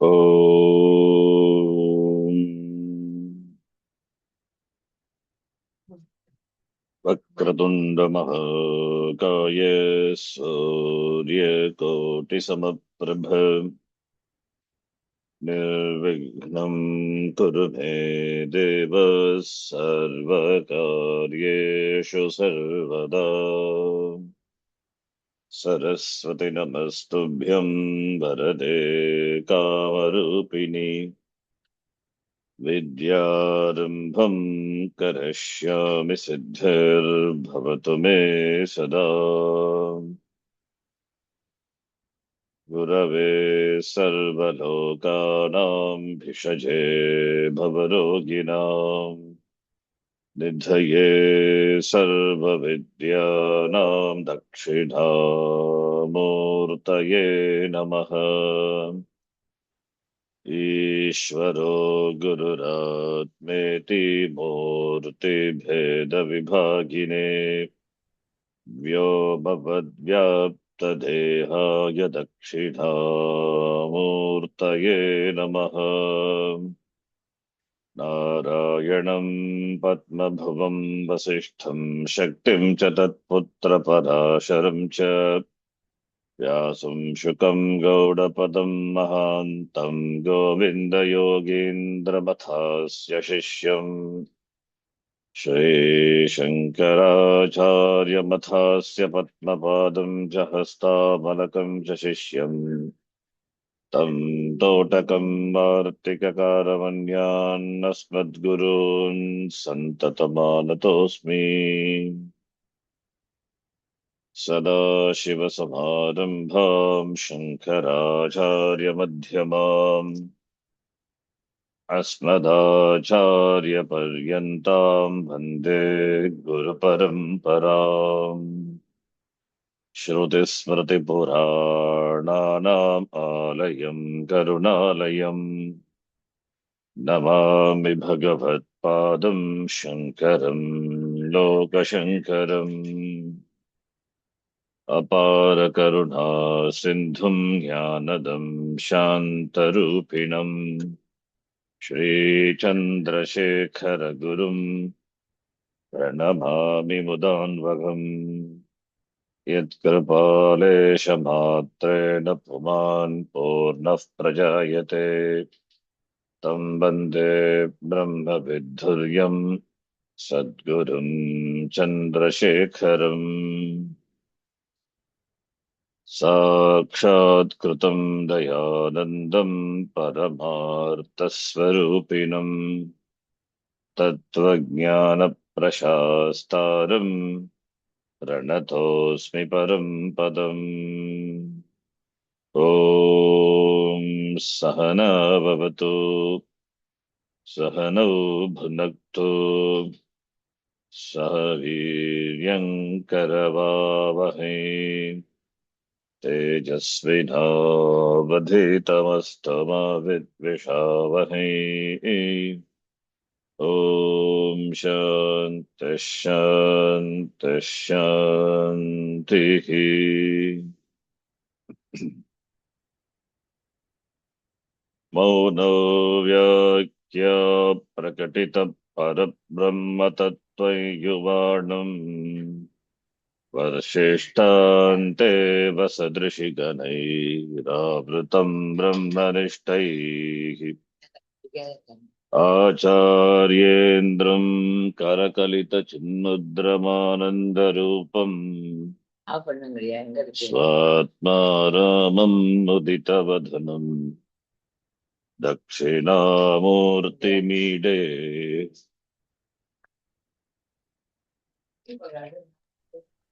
ॐ वक्रतुण्डमहाकाय सूर्यकोटिसमप्रभ निर्विघ्नं कुरु मे देव सर्वकार्येषु सर्वदा। सरस्वती नमस्तुभ्यं वरदे कामरूपिणि विद्यारम्भं करिष्यामि सिद्धिर्भवतु मे सदा। गुरवे सर्वलोकानां भिषजे भवरोगिणां निधये सर्वविद्यानां दक्षिणामूर्तये नमः। ईश्वरो गुरुरात्मेति मूर्तिभेदविभागिने व्योमवद्व्याप्तदेहाय दक्षिणामूर्तये नमः। नारायणं पद्मभुवं वसिष्ठं शक्तिं च तत्पुत्रपराशरं च व्यासं शुकं गौडपदं महान्तं गोविन्दयोगीन्द्रमथास्य शिष्यम् श्रीशङ्कराचार्यमथास्य पद्मपादं च हस्तामलकं च शिष्यम् तं तोटकं वार्तिककारमन्यान्नस्मद्गुरून् सन्ततमानतोऽस्मि। सदाशिवसमारम्भां शङ्कराचार्यमध्यमाम् अस्मदाचार्यपर्यन्तां वन्दे गुरुपरम्पराम्। श्रुतिस्मृतिपुराणानाम् आलयं करुणालयम् नमामि भगवत्पादं शङ्करं लोकशङ्करम्। अपारकरुणा सिन्धुं ज्ञानदं शान्तरूपिणम् श्रीचन्द्रशेखरगुरुं प्रणमामि मुदान्वहम्। यत्कृपालेशमात्रेण पुमान् पूर्णः प्रजायते तं वन्दे ब्रह्मविद्धुर्यं सद्गुरुं चन्द्रशेखरम्। साक्षात्कृतं दयानन्दं परमार्थस्वरूपिणम् तत्त्वज्ञानप्रशास्तारम् प्रणतोऽस्मि परं पदम्। ॐ सहना भवतु सहनौ भुनक्तु सह वीर्यङ्करवावहै तेजस्विनावधीतमस्तमा विद्विषावहै। ॐ शान्तिः शान्तिः शान्तिः। मौनो व्याख्या प्रकटितः परब्रह्मतत्त्वं युवाणम् वर्षेष्टान्ते वसदृशिगणैरावृतं ब्रह्मनिष्ठैः आचार्येन्द्रं करकलितचिन्मुद्रमानन्दरूपम् स्वात्मा रामं मुदितवदनं दक्षिणामूर्तिमीडे।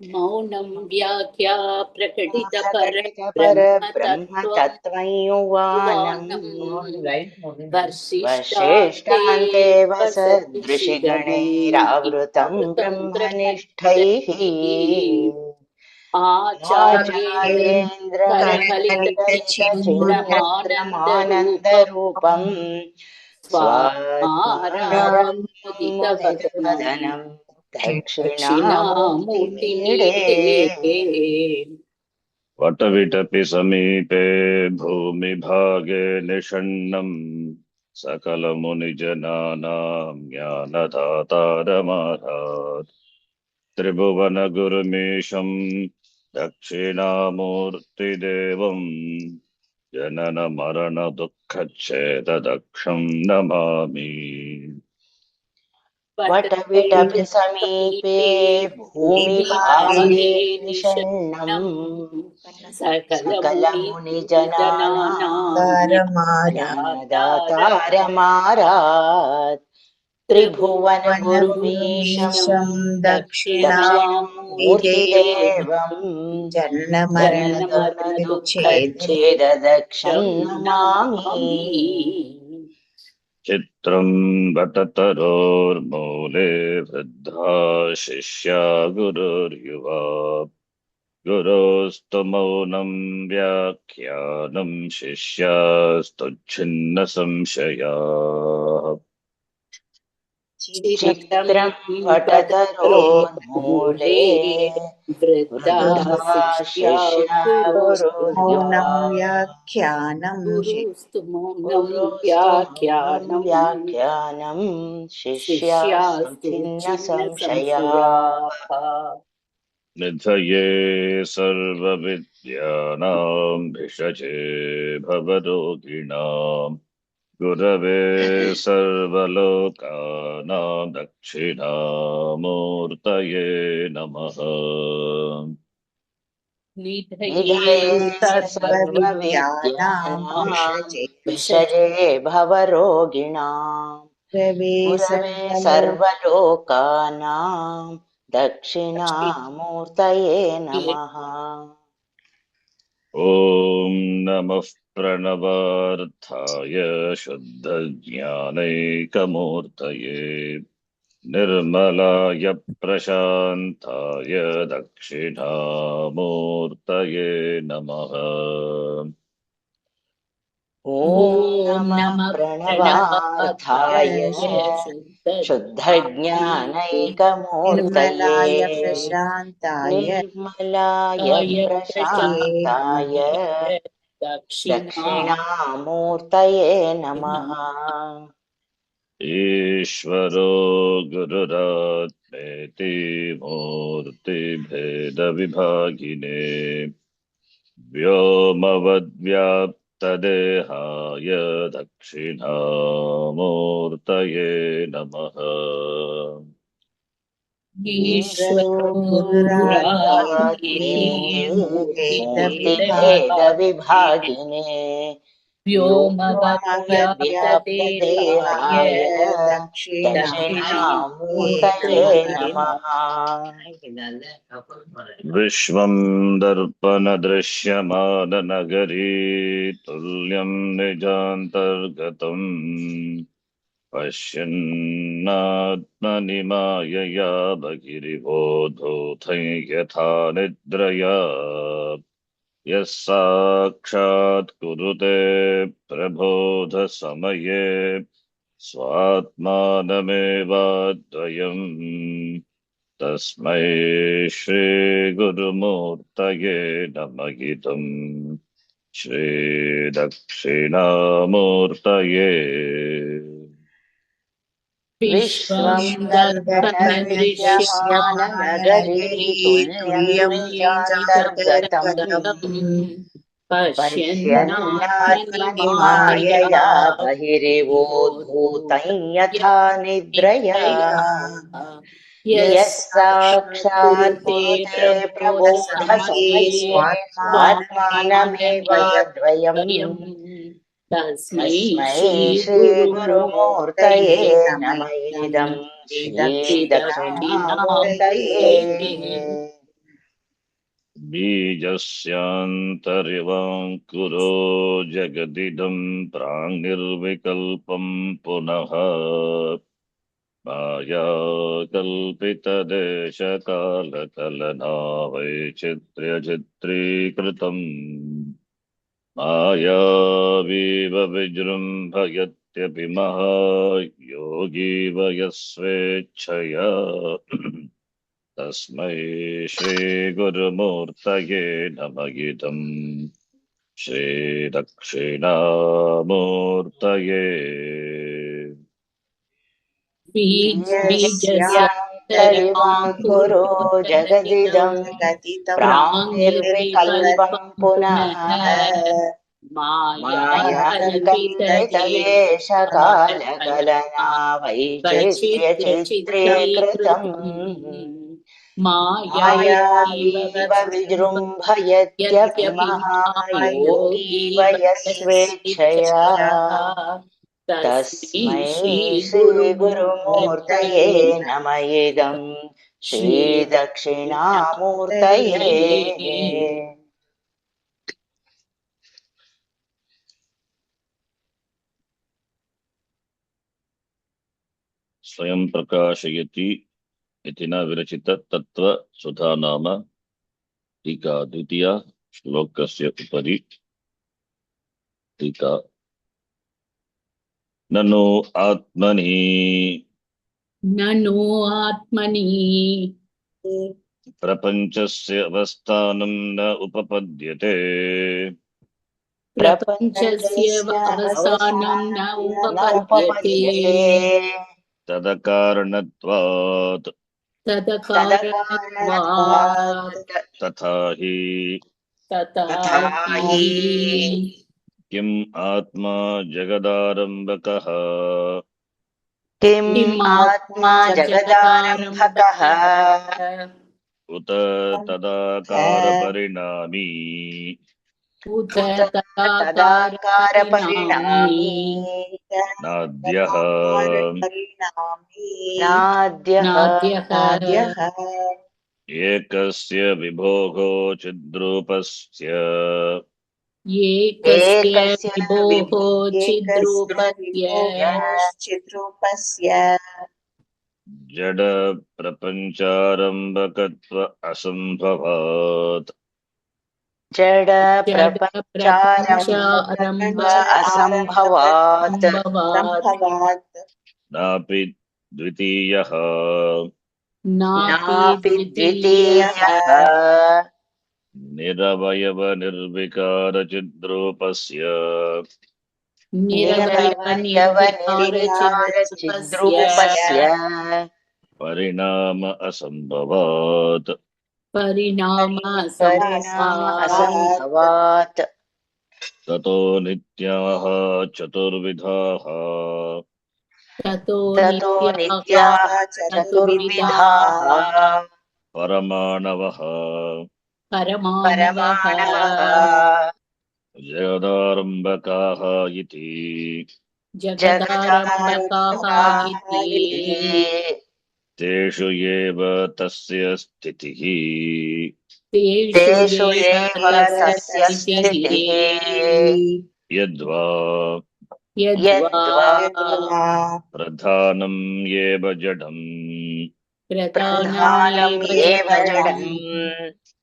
मौनं व्याख्या प्रकटित परब्रह्मतत्त्वं युवानम् वर्षेष्टान्ते वसदृशिगणैरावृतं ब्रह्मनिष्ठैः आचार्येन्द्र करकलितचिन्मुद्रमानन्दरूपम् स्वात्मारामुदितवदनं दक्षिणामूर्तिमीडे। वटविटपि समीपे भूमिभागे निषण्णम् सकलमुनिजनानां ज्ञानदातारमारात् त्रिभुवनगुरुमीशम् दक्षिणामूर्तिदेवम् जननमरणदुःखच्छेददक्षम् नमामि। वटविटपि समीपे भूमिभागे भूमिभागे निषण्णम् निषण्णम् सकलमुनिजनानां सकलमुनिजनानाम् तारमारा ज्ञानदातारमारात् त्रिभुवनगुरुमीशम् वनगुरुमीशं दक्षिणामूर्तिदेवं दक्षिणामूर्तिदेवम् जन्ममरणदुःखच्छेद जननमरणदुःखच्छेददक्षम् नमामि। नमामि। चित्रम् वटतरोर्मूले वृद्धा शिष्या गुरुर्युवा गुरोस्तु मौनम् व्याख्यानम् शिष्यास्तुच्छिन्न संशयाः। चित्रम् वटतरोर्मूले वटतरोर्मूले वृद्धा वृद्धा शिष्या शिष्या गुरोर्युवा गुरुर्युवा मौनं व्याख्यानं गुरुस्तु मौनं गुरुस्तु मौनं व्याख्यानम् व्याख्यानम् शिष्यास्तु शिष्यास्तु छिन्न छिन्न संशयाः। संशयाः। निधये सर्वविद्यानां भिषजे भवरोगिणाम् गुरवे सर्वलोकानां दक्षिणामूर्तये नमः। निधये सर्वविद्यानां सर्वविद्यानां भिषजे भिषजे भवरोगिणाम् गुरवे गुरवे सर्वलोकानां दक्षिणामूर्तये नमः। ॐ नमः प्रणवार्थाय शुद्धज्ञानैकमूर्तये निर्मलाय प्रशान्ताय दक्षिणामूर्तये नमः। ॐ ॐ नमः नमः प्रणवार्थाय प्रणवाय शुद्धज्ञानैकमूर्तये निर्मलाय प्रशान्ताय निर्मलाय प्रशान्ताय दक्षिणामूर्तये नमः। ईश्वरो गुरुरात्मेति मूर्तिभेदविभागिने व्योमवद्व्याप्तदेहाय दक्षिणामूर्तये नमः। ईश्वरो गुरुरात्मेति गुरुरात्मेति भेदविभागिने मूर्तिभेदविभागिने मूर्तिभेदविभागिने व्योमवद्व्याप्तदेहाय व्योमवद्व्याप्तदेहाय दक्षिणामूर्तये दक्षिणामूर्तये नमः। नमः। विश्वं दर्पणदृश्यमाननगरी तुल्यं निजान्तर्गतम् पश्यन्नात्मनि मायया बहिरिवोधूतं यथा निद्रया यः साक्षात् कुरुते प्रबोधसमये स्वात्मानमेवाद्वयम् तस्मै श्रीगुरुमूर्तये नमः। श्रीदक्षिणामूर्तये। विश्वं विश्वं दर्पणदृश्यमाननगरी दर्पणदृश्यमाननगरी तुल्यं तुल्यं निजान्तर्गतम् निजान्तर्गतम् पश्यन्नात्मनि पश्यन्नात्मनि मायया मायया बहिरिवोद्भूतं बहिर्भूतम् यथा निद्रया निद्रया यः यः साक्षात् साक्षात् कुरुते कुरुते समये प्रबोधसमये स्वात्मानमेवाद्वयम् स्वात्मानमेवाद्वयम् तस्मै तस्मै श्रीगुरुमूर्तये श्रीगुरुमूर्तये नम नम इदं इदं श्रीदक्षिणामूर्तये श्रीदक्षिणामूर्तये। बीजस्यान्तरिवाङ्कुरो जगदिदं प्राङ्निर्विकल्पं पुनः मायाकल्पितदेशकालकलना वैचित्र्यचित्रीकृतम् मायावीव विजृम्भयत्यपि महायोगी वयस्वेच्छया तस्मै श्रीगुरुमूर्तये नमः इदम् श्रीदक्षिणामूर्तये बीजस्यान्तरिवाङ्कुरो जगदिदं प्राङ्निर्विकल्पं पुनः मायाकल्पितदेशकालकलना वैचित्र्यचित्रीकृतम् मायावीव विजृम्भयत्यपि महायोगीव यस्वेच्छया तस्मै श्रीगुरुमूर्तये नमः इदं श्रीदक्षिणामूर्तये। स्वयं प्रकाशयति इति न विरचित तत्व सुधा नाम टीका द्वितीया श्लोकस्य उपरि टीका ननु आत्मनि प्रपञ्चस्य अवस्थानं न उपपद्यते प्रपञ्चस्य अवसानं न उपपद्यते तदकारणत्वात् तदकारणत्वात् तथा हि किम् आत्मा जगदारम्भकः किम् आत्मा जगदारम्भकः उत तदाकारपरिणामी उत तदाकारपरिणामी नाद्यः नाद्यः एकस्य विभोगो चिद्रूपस्य एकस्य विभोः चिद्रूपस्य जड प्रपञ्चारम्भकत्व असम्भवात् जड प्रपञ्चारम्भ असम्भवात् नापि द्वितीयः नापि द्वितीयः निरवयवनिर्विकारचिद्रूपस्य निरवयवनिर्विकारचिद्रूपस्य परिणाम असम्भवात् परिणाम असम्भवात् ततो नित्याः चतुर्विधाः ततो नित्याः चतुर्विधाः परमाणवः परमाणवः जगदारम्भकाः इति जगदारम्भकाः इति तेषु एव तस्य स्थितिः तेषु एव तस्य स्थितिः यद्वा प्रधानम् एव जडम् प्रधानम् एव जडम्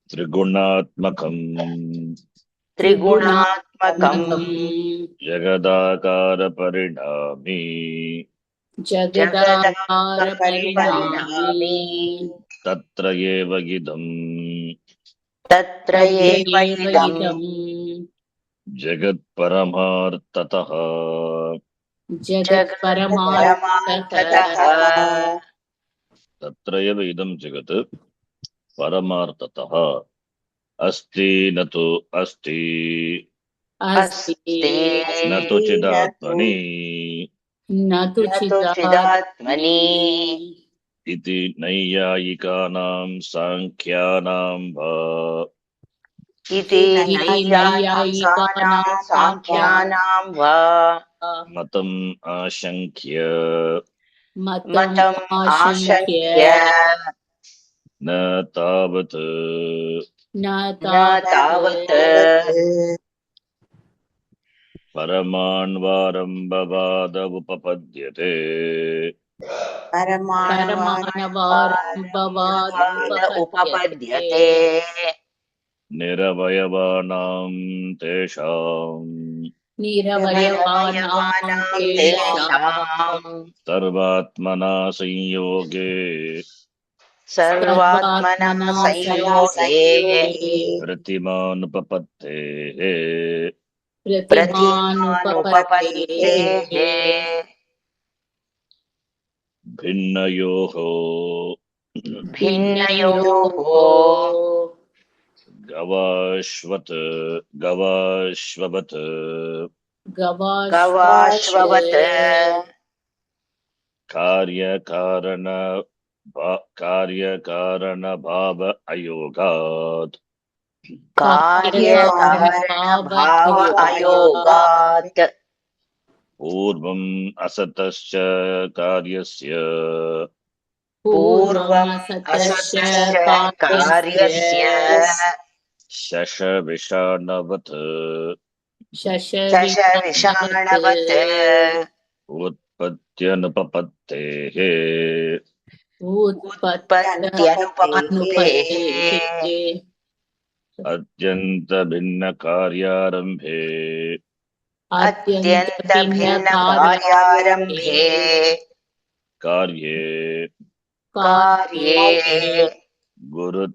त्रिगुणात्मकम् जगदाकारपरिणामी जगदाकारपरिणामी तत्र एव इदम् जगत्परमार्थतः जगत्परमार्थतः तत्र एव इदं जगत् परमार्थतः अस्ति न तु अस्ति न तु चिदात्मनि न तु चिदात्मनि इति नैयायिकानां सांख्यानां वा सांख्यानां वा मतम् आशङ्क्य न तावत् परमाण्वारम्भवाद उपपद्यते उपपद्यते निरवयवानां तेषाम् सर्वात्मना संयोगे सर्वात्मना संयोगे प्रतिमानुपपत्तेः प्रतिमानुपपत्तेः भिन्नयोः भिन्नयोः गवाश्वत् गवाश्ववत् गवाश्ववत् कार्यकारणभाव अयोगात् कार्यकारणभाव अयोगात् पूर्वम् असतश्च कार्यस्य पूर्वम् असतश्च कार्यस्य शशविषाणवत् शशविषाणवत् उत्पत्त्यनुपपत्तेः उत्पत्त्यनुपपत्तेः अत्यन्तभिन्नकार्यारम्भे अत्यन्तभिन्नकार्यारम्भे कार्ये कार्ये गुरु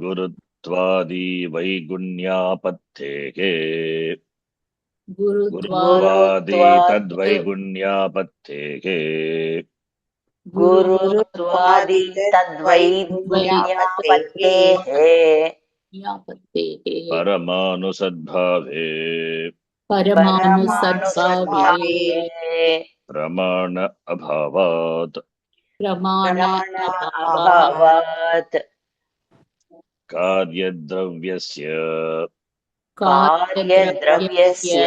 गुरुत्वादिवैगुण्यापत्तेः गुरुत्वादि तद्वैगुण्यापत्तेः गुरुत्वादि तद्वैगुण्यपत्तेः परमाणुसद्भावे परमाणुसद्भावे प्रमाण अभावात् प्रमाण अभावात् कार्यद्रव्यस्य कार्यद्रव्यस्य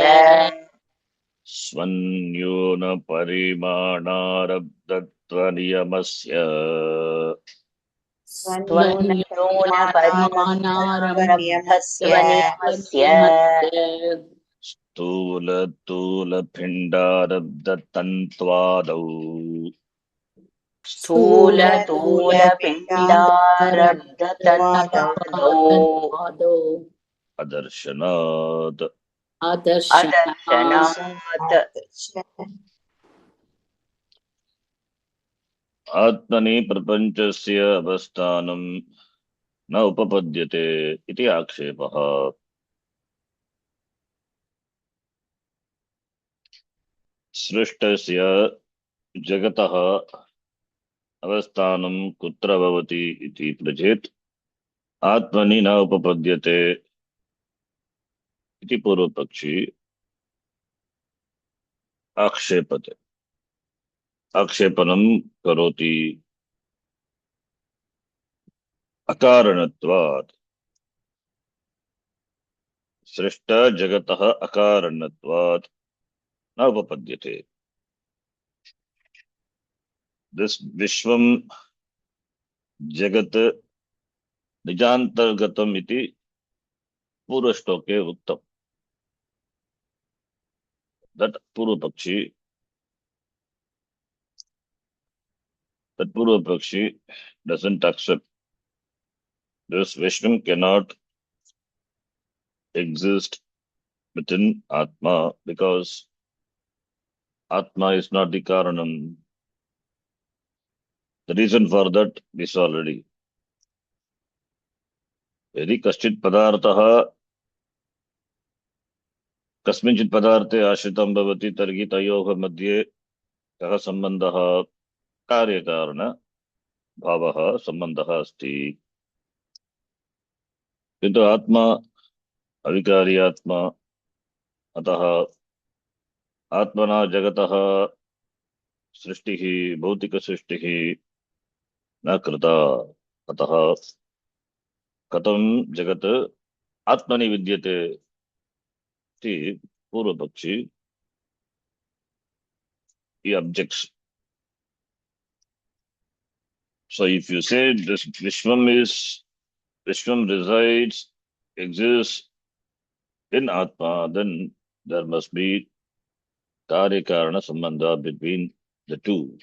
स्वन्यूनपरिमाणारब्धत्वनियमस्य स्वन्यूनपरिमाणारब्धत्वनियमस्य स्थूलपिण्डारब्धतन्त्वादौ स्थूलपिण्डारब्धतन्त्वादौ अदर्शनात् अदर्शनात् आत्मनि प्रपञ्चस्य अवस्थानं न उपपद्यते इति आक्षेपः। सृष्टस्य जगतः अवस्थानं कुत्र भवति इति पृच्छेत् आत्मनि न उपपद्यते इति पूर्वपक्षी आक्षेपते आक्षेपणं करोति। अकारणत्वात् सृष्ट जगतः अकारणत्वात् न उपपद्यते। दिस विश्वं जगत निजान्तर्गतम् इति पूर्वश्लोके उक्तम्। That Purvapakshi doesn't accept this. Vishnu cannot exist within Atma because Atma is not the Karanam. The reason for that is already. यदि कश्चित् पदार्थः कस्मिंश्चित् पदार्थे आश्रितं भवति तर्हि तयोः मध्ये कः सम्बन्धः? कार्यकारण भावः सम्बन्धः अस्ति। किन्तु आत्मा अविकारी आत्मा, अतः आत्मना जगतः सृष्टिः भौतिकसृष्टिः न कृता। अतः कथं जगत् आत्मनि विद्यते इति पूर्वपक्षी he objects. So if you say this Vishwam resides, exists in Atma, then there must be Karya-Karana Sambandha between the two.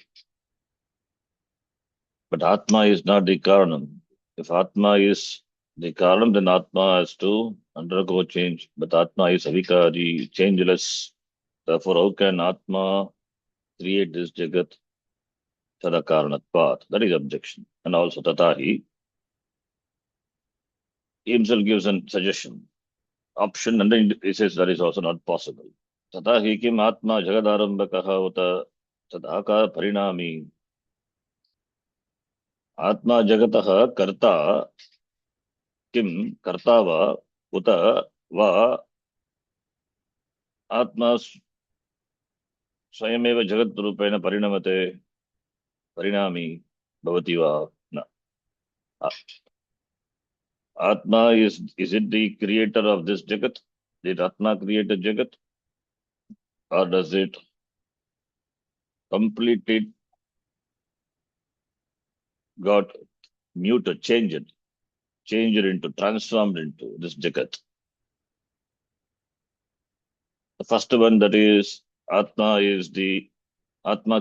But Atma is not the Karanam. If Atma is the Karanam, then Atma has to undergo change. But Atma is Avikari, changeless. Therefore, how can Atma create this Jagat? tada karanatvat. That is objection. And also tatahi, he himself gives a suggestion, option, and then he says that is also not possible. Tatahi kim atma jagadārambhakaha uta tadākara parināmi. Atma jagatah karta kim karta va uta va atma स्वयमेव जगत् रूपेण परिणमते परिणामी भवति वा न. Atma is it the creator of this jagat? Did Atma create a jagat? Or does it completely got muted, changed into, transformed into this jagat? The first one, that is Atma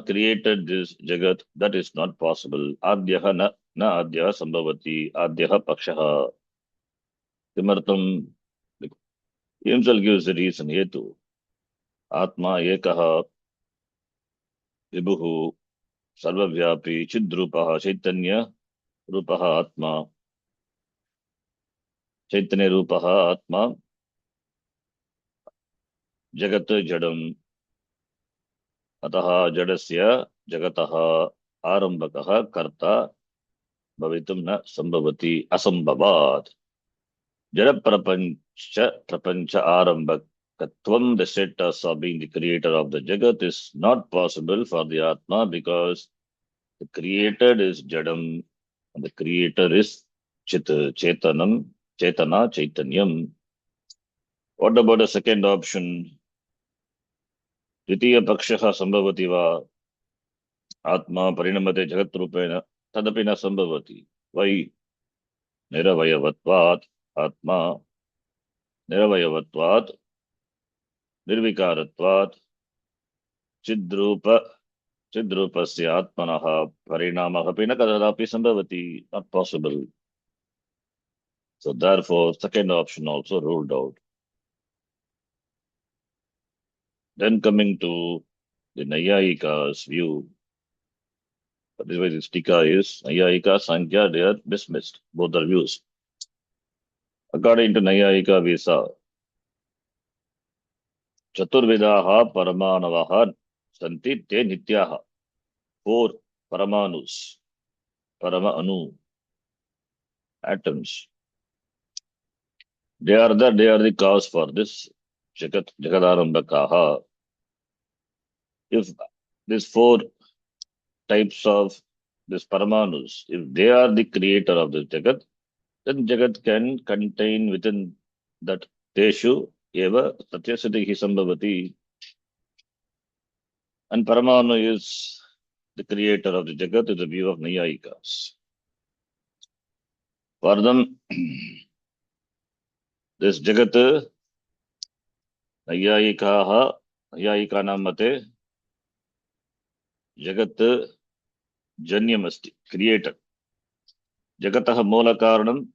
created this jagat. That is not possible. Adyaha na adyaha sambhavati. Adyaha pakshaha. Kimartam? He himself gives the reason. Hetu. Atma ekaha vibhuhu sarvavyapi chidrupaha chaitanya rupaha atma. Chaitanya rupaha atma jagat jadam. Ataha jadasya jagataha arambakaha karta bhavitum na sambhavati asambhavat. Jada prapancha arambakatvam, the status of being the creator of the jagat, is not possible for the Atma, because the created is jadam and the creator is chaitanyam. What about the second option? Dvitiya pakshaha sambhavati va atma parinamate jagat rupena tadapi na sambhavati. Why? Niravayavatvat atma niravayavatvat nirvikaratvat chidrupasya atmanaha parinamaha pina kadadapi sambhavati. Not possible. So therefore, second option also ruled out. Then coming to the Nayayika's view, that is why this tika is Nayayika, Sankhya, they are dismissed, both are views. According to Nayayika, we saw Chaturvidaha Paramanavaha Santi Te Nityaha. 4 Paramanus, Parama Anu, atoms. They are the cause for this Jagadārambhakaha. If these 4 types of this Paramanus, if they are the creator of the Jagat, then Jagat can contain within that Teshu eva Satyasatihi Sambhavati. And Paramanu is the creator of the Jagat in the view of Nayayikas. For them, this Jagat, Nayayikanam mate, Jagat Janyamasti, created. Jagataha Mola Karanam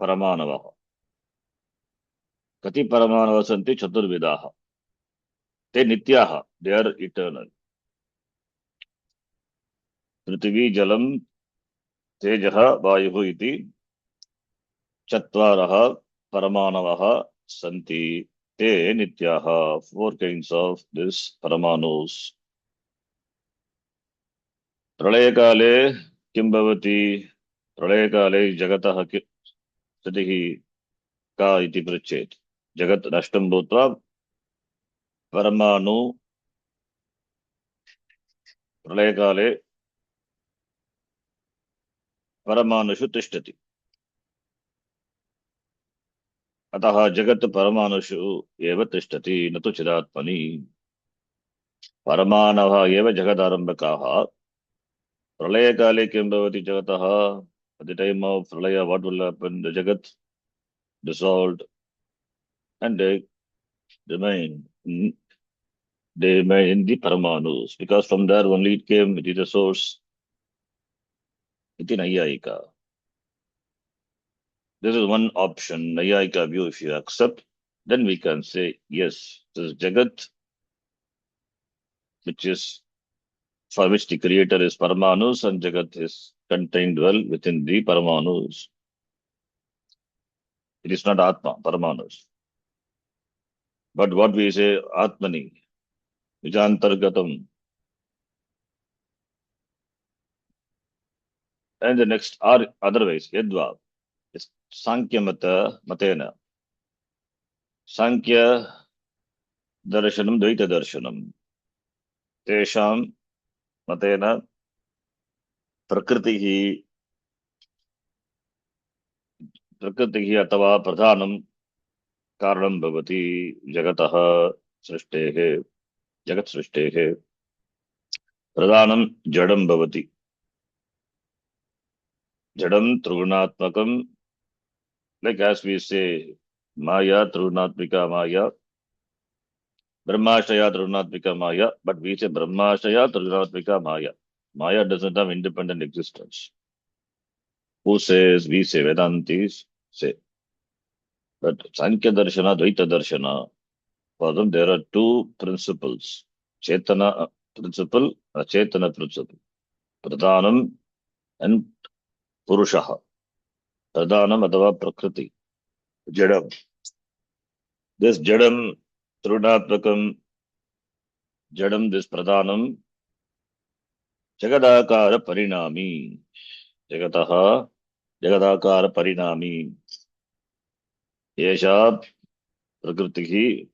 Paramanavaha. Kati Paramanava Santi Chaturvidaha. Te Nityaha, they are eternal. Prithvi Jalam Tejaha Vayuhu iti Chatvaraha Paramanavaha Santi Te Nityaha. 4 kinds of this Paramanus. Pralayakale Kimbhavati. Pralayakale Jagataha Satihi Ka iti prachet. Jagat Nashtam Bhutva Paramanu Pralayakale Paramanushu Tishtati. Ataha Jagat Paramanushu eva Tishtati Natu Chidatmani. Paramanava eva Jagadārambhakaha. Pralayakale Kimbhavati Jagataha. At the time of Pralaya, what will happen? The Jagat dissolved and they remain in the Paramanus, because from there only it came, it is the source. Iti Nayayika. This is one option, Nayayika view. If you accept, then we can say, yes, this is Jagat, which is for which the creator is Paramanus and Jagat is contained well within the Paramanus. It is not Atma, Paramanus. But what we say, Atmani, Vijantargatam. And the next are otherwise, Yadva, is Sankhya Mata Matena. Sankhya Darshanam Dvaita Darshanam. Tesham Matena Prakritihi Atava Pradhanam Karanam Bhavati Jagataha Srishtehe Jagat Srishtehe Pradhanam Jadam Bhavati Jadam Trunatmakam, like as we say Maya Trunatmika Maya, Brahmashaya Trunatmika Maya, but we say Brahmashaya Trunatmika Maya. Maya doesn't have independent existence. Who says? We say, Vedantis say. But Sankhya Darshana, Dvaita Darshana, for them there are two principles. Chetana principle, Chetana principle. Pradhanam and Purushaha. Pradhanam Adava Prakriti. Jadam. This Jadam, Trunatmakam, Jadam, this Pradhanam, Jagadakara Parinami. Jagataha, Jagadakara Parinami. Yesha Prakritihi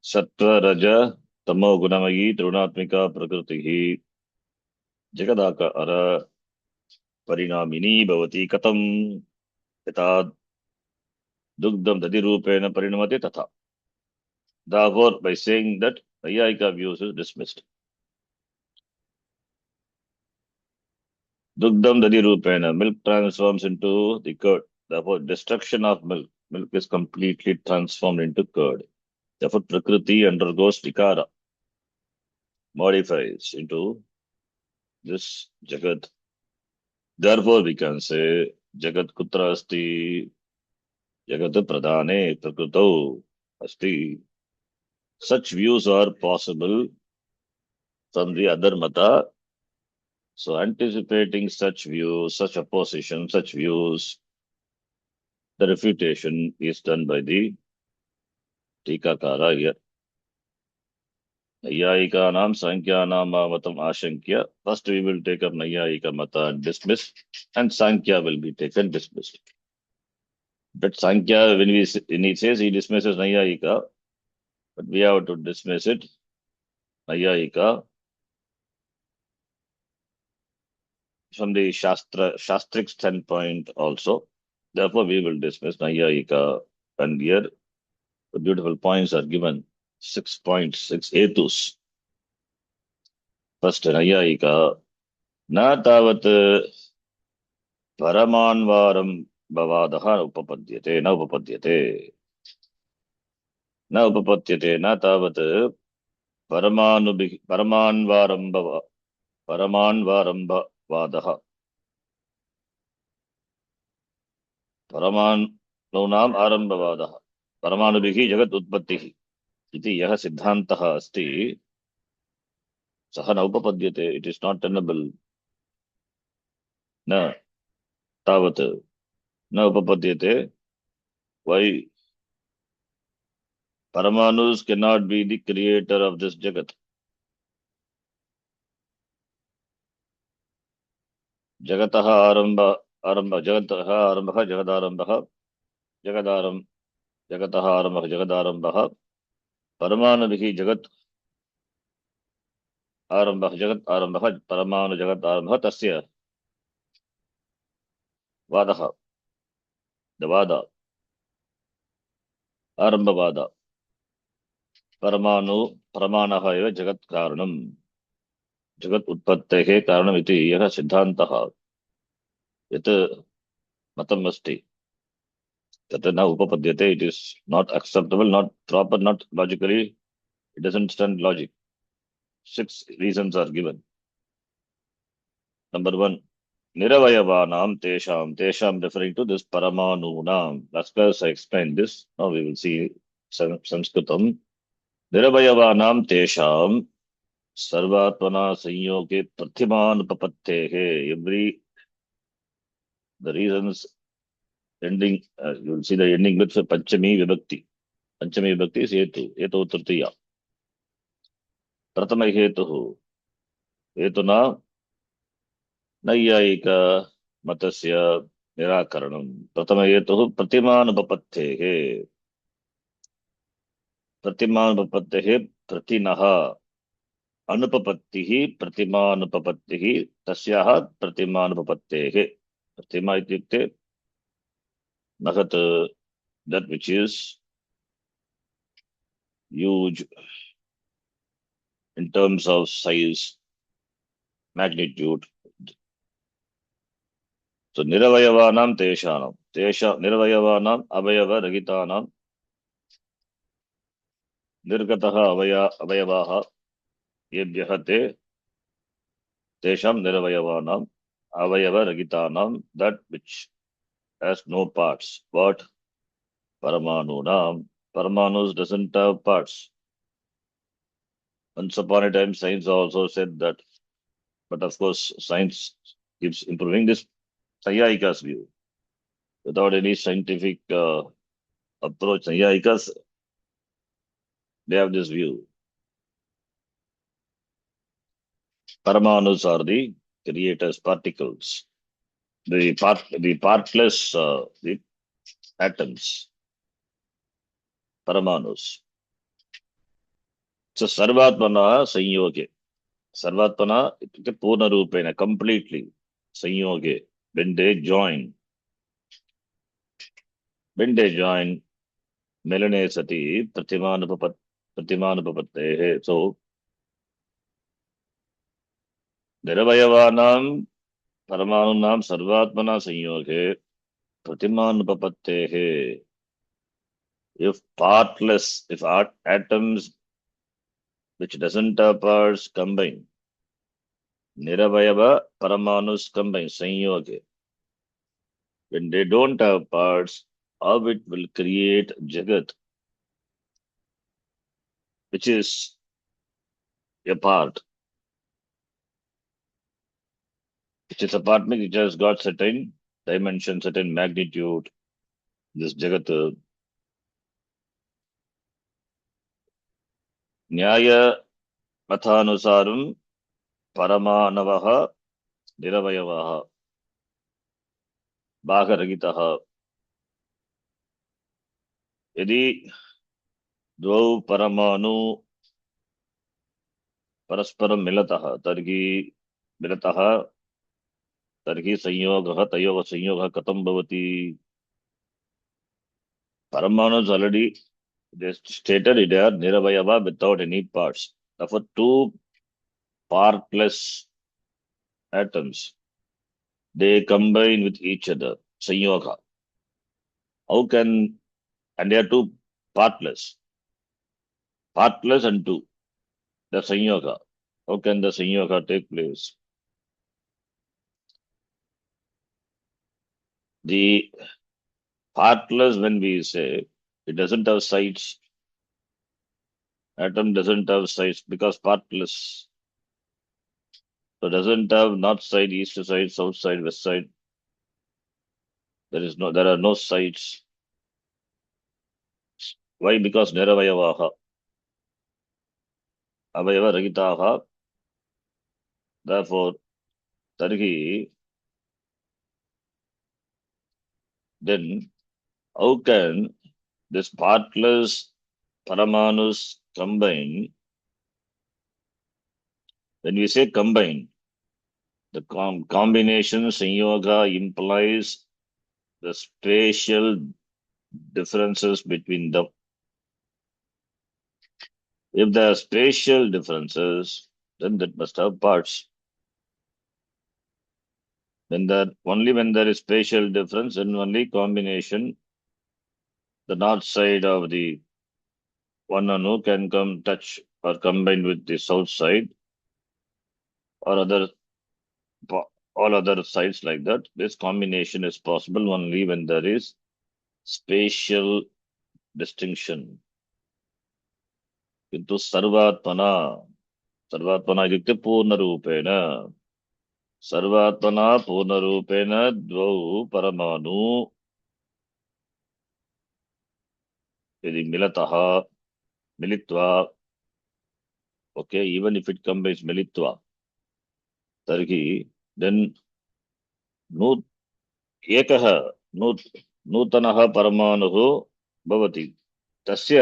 Sattva Raja Tamo Gunamayi Trunatmika Prakritihi Jagadakara Parinamini Bhavati Katam Yata Dugdam Dadirupena Parinamati Tatha. Therefore, by saying that, Nayayika views is dismissed. Dugdam Dadirupena, milk transforms into the curd. Therefore, destruction of milk. Milk is completely transformed into curd. Therefore, Prakriti undergoes Vikara, modifies into this Jagat. Therefore, we can say Jagat Kutra Asti, Jagat Pradhane Prakrito Asti. Such views are possible from the other mata. So, anticipating such views, such opposition, such views, the refutation is done by the Tikakara here. Nayaikanam Sankyanam Matam Ashankya. First we will take up Nayayika Mata and dismiss, and Sankhya will be taken dismissed. But Sankhya, when he says he dismisses Nayayika, but we have to dismiss it, Nayayika, from the Shastric standpoint also. Therefore, we will dismiss Nayayika, and here the beautiful points are given. 6 points, 6 hetus. First, Nayayika, na tavat paramanvaram bhavadaha upapadyate, na upapadyate. Na upapadyate, na tavat paramanvaram bhavadaha. Paramanunam arambhavadaha. Paramanubhihi jagat utpattihi. Iti yaha siddhantaha asti. Saha na upapadyate. It is not tenable. Na tavat. Na upapadyate. Why? Paramanus cannot be the creator of this Jagat. Jagataha Jagataha Arambaha, Jagadarambaha, Jagataha Arambaha, Jagadarambaha, Paramanabihi Jagat Arambaha, Jagat Arambaha, Paramanu Jagat Arambaha, Tasya Vadaha, the Vada, Arambavada, Paramanaha eva Jagat Karanam, Jagat Utpattehe Karanam iti yaha siddhantaha. Yat matamasti. Tatana upapadyate, it is not acceptable, not proper, not logically, it doesn't stand logic. 6 reasons are given. Number 1, Niravayavanam Tesham referring to this Paramanunam. Last class I explained this. Now we will see Sanskritam. Niravayavanam Tesham Sarvatmana Sanyoge Prathiman Papattehe. The reasons ending, you'll see the ending with Panchami Vibhakti. Panchami Vibhakti is Hetu Tritiya. Prathama Hetuhu. Hetuna Nayyayika Matasya Nirakaranam. Prathama Hetuhu Pratiman Papattehe. Pratiman Papattehe Pratinaha. Anupapattihi Pratimanupapattihi Tasyaha Pratimanupapattehe. Pratima ityukte Nahat, that which is huge in terms of size, magnitude. So Niravayavanam Teshanam. Niravayavanam Avayava Ragitanam Nirgataha Avayavaha Yebyahate Tesham Niravayavanam Avayava Ragitanam, that which has no parts. What? Paramanunam. Paramanus doesn't have parts. Once upon a time, science also said that, but of course, science keeps improving. This Sanyaika's view. Without any scientific approach, Sanyayikas, they have this view. Paramanus are the creators, particles. The partless, the atoms. Paramanus. So Sarvatmana Sanyoge. Sarvatmana, Purna Rupena, completely. Sanyoge. When they join, Melane Sati, Pratimanupapatte. So, Niravayavanam, Paramanunam, Sarvatmana Sanyoge, Pratimanupapatte. If partless, if atoms which doesn't have parts combine, Niravayava, Paramanus combine, Sanyoge. When they don't have parts, how it will create Jagat, which is a part, which is a part which has got certain dimension, certain magnitude. This Jagat, Nyaya Mathanusaram, Paramanavaha, Niravayavaha, Bhagaragitaha. Yadi Dvau Paramanu Parasparam Milataha, Targi Milataha, Targi Sanyogaha, Tayoga Sanyoga Katam Bhavati. Paramanu is already, they stated it are Niravayava without any parts. Therefore, two partless atoms, they combine with each other, Sanyoga. How can, and they are two partless and two, the Sanyoga. How can the Sanyoga take place? The partless, when we say, it doesn't have sides. Atom doesn't have sides because partless. So doesn't have north side, east side, south side, west side. There are no sides. Why? Because Niravayavaha. Avayava Ragitaha. Therefore, Tarhi, then how can this partless Paramanus combine? When we say combine, the combination Sanyoga implies the spatial differences between them. If there are spatial differences, then that must have parts. Only when there is spatial difference, then only combination, the north side of the one anu can come touch or combine with the south side or all other sides like that. This combination is possible only when there is spatial distinction. Into Sarvatmana सर्वात्मना इत्युक्ते पूर्णरूपेण सर्वात्मना पूर्णरूपेण द्वौ परमाणु यदि मिलित्वा okay, even if it combines मिलित्वा तर्हि then एकः नूतनः परमाणुः भवति तस्य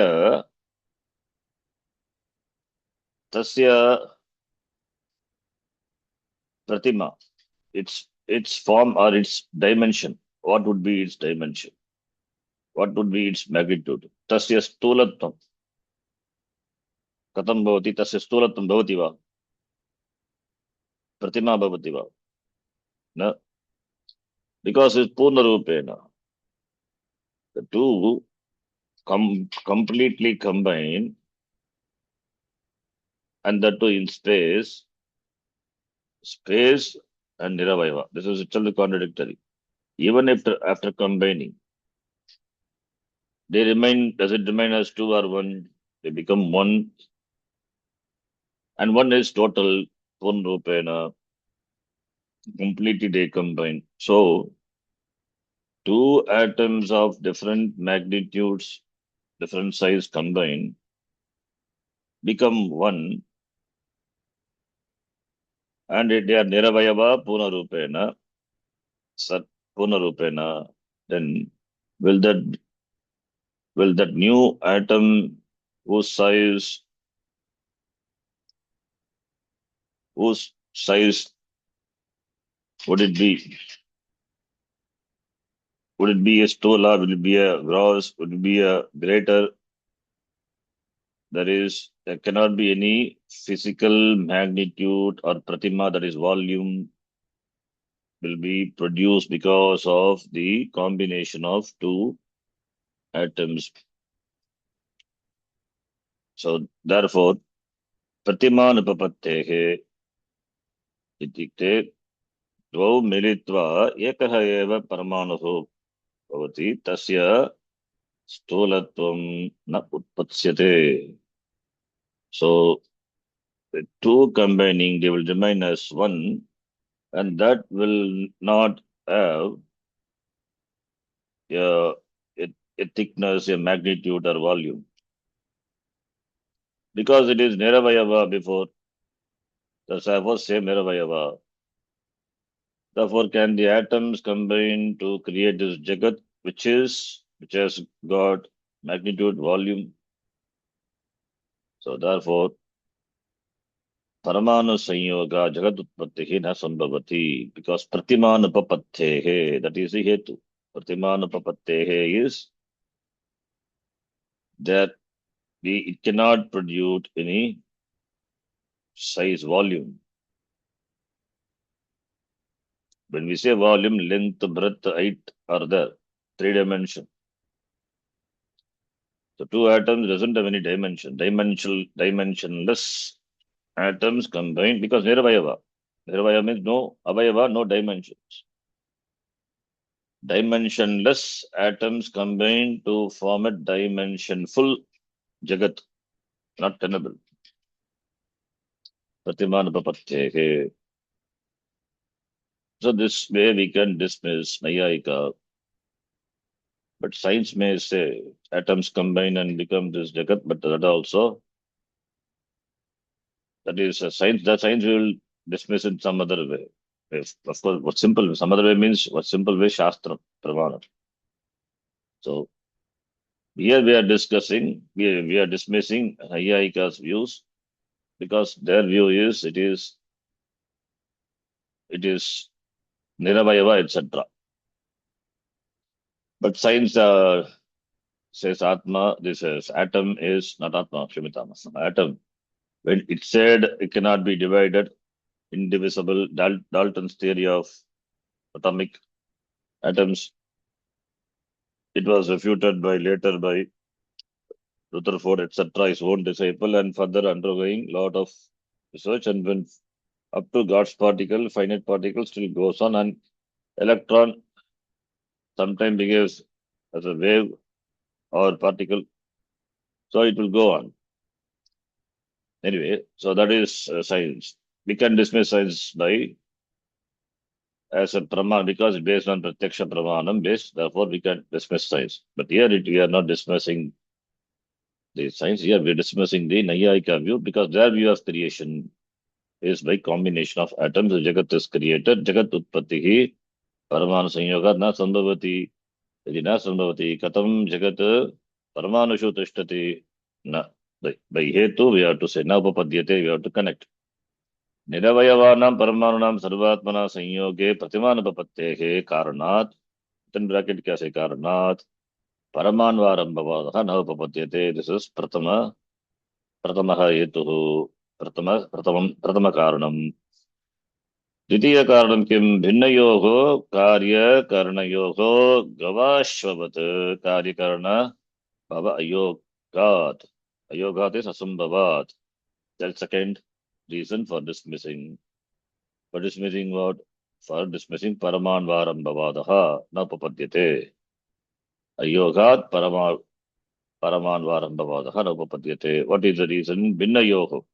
प्रतिमा its form or its dimension. What would be its dimension? What would be its magnitude? तस्य स्थूलत्वं कथं भवति? तस्य स्थूलत्वं भवति वा? प्रतिमा भवति वा? न, because it's पूर्णरूपेण. The two completely combine, and that too in space and niravaiva. This is itself contradictory. Even after combining, they remain. Does it remain as two or one? They become one, and one is total Purnrupena, completely they combine. So two atoms of different magnitudes, different size combine, become one, and they are Niravayava Purnarupena, Sat Purnarupena. Then will that new atom whose size would it be? Would it be a stola? Will it be a gross? Would it be a greater? There cannot be any physical magnitude or pratima, that is volume, will be produced because of the combination of two atoms. So therefore, pratima nupapattehe itikte dvau militva ekah eva paramanuhu bhavati tasya stholatvam na utpatsyate. So the two combining, they will remain as one, and that will not have a thickness, a magnitude or volume. Because it is Niravayava before, that's I was same Niravayava. Therefore, can the atoms combine to create this Jagat, which has got magnitude, volume? So therefore, Paramanu Sanyoga Jagat Utpattihi na Sambhavati, because Pratimanupapattehe, that is the Hetu. Pratimanupapattehe is that it cannot produce any size, volume. When we say volume, length, breadth, height are there, 3 dimension. So two atoms doesn't have any dimension. Dimensionless atoms combined because Niravayava. Niravayava means no avayava, no dimensions. Dimensionless atoms combined to form a dimensionful Jagat, not tenable. Pratimanupapattehe. So this way we can dismiss Nayayika. But science may say atoms combine and become this Jagat, but that also, that is a science, the science will dismiss in some other way. If, of course, what simple, some other way means what simple way, Shastra, Pramana. So here we are discussing, we are dismissing Nayayika's views because their view is it is Niravayava, etc. But science says Atma, this is atom is not Atma, Shrimitama, atom. When it said it cannot be divided, indivisible, Dalton's theory of atomic atoms, it was refuted later by Rutherford, etc., his own disciple, and further undergoing lot of research, and when up to God's particle, finite particle still goes on, and electron sometimes behaves as a wave or particle, so it will go on. Anyway, so that is science. We can dismiss science by as a praman because it's based on pratyaksha pramanam based. Therefore, we can dismiss science. But here we are not dismissing the science. Here we are dismissing the Nayayika view because their view of creation is by combination of atoms. Jagat is created. Jagat utpattihi paramanu sanyoga na sambhavati. Yadi na sambhavati katam jagat paramanushu tishtati na. By hetu we have to say na upapadyate. We have to connect. निरवयवानां परमाणुनां सर्वात्मना संयोगे प्रतिमानुपपत्तेः कारणात् then bracket क्या से कारणात् परमाण्वारम्भवादः न उपपद्यते. This is प्रथमः हेतुः प्रथम कारणम्. द्वितीय कारणं किं भिन्नयोः कार्यकरणयोः गवाश्ववत् कार्यकरण भव अयोगात् is असंभवात्. That's second reason for dismissing. For dismissing what? For dismissing Paramanvarambhavadaha na upapadyate. Ayogat Paramanvarambhavadaha na upapadyate. What is the reason? Binnayoho.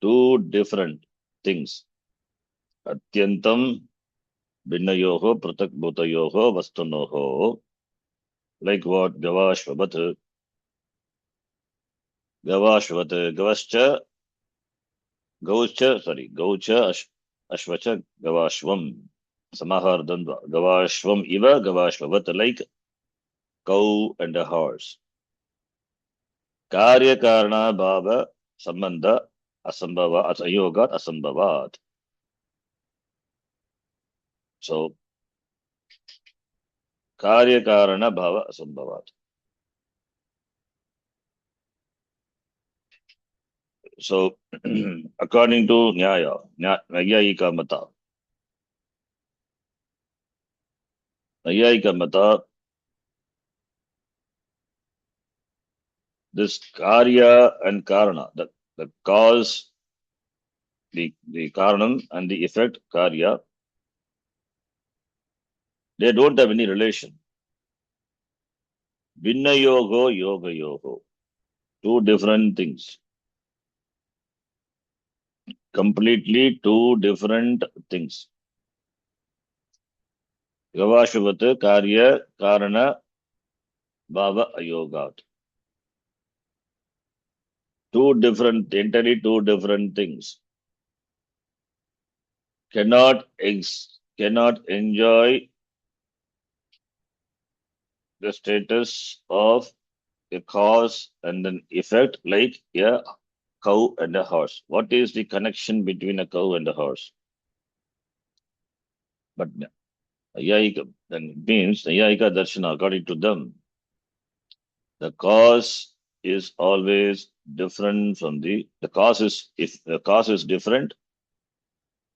Two different things. Atyantam Binnayoho Pratak Bhutayoho Vastunoho. Like what? Gavashvabat. Gavascha Gaucha Ashvacha Gavashvam. Samahar Dandva. Gavashvam Iva Gavashvavat, like cow and a horse. Karya Karana Bhava Sambandha Asambhava Ayogat Asambhavat. So Karya Karana Bhava Asambhavat. So according to Nayayika Mata, this Karya and Karana, the cause, the Karanam and the effect, Karya, they don't have any relation. Vinna Yogo, Yoga Yogo. Two different things. Completely two different things. Gavashuvat, Karya, Karana, Bhava, Ayogat. Entirely two different things. Cannot enjoy the status of a cause and an effect like a cow and a horse. What is the connection between a cow and a horse? But Nayayika, then it means Nayayika Darshana, according to them, the cause is always different from the cause is, if the cause is different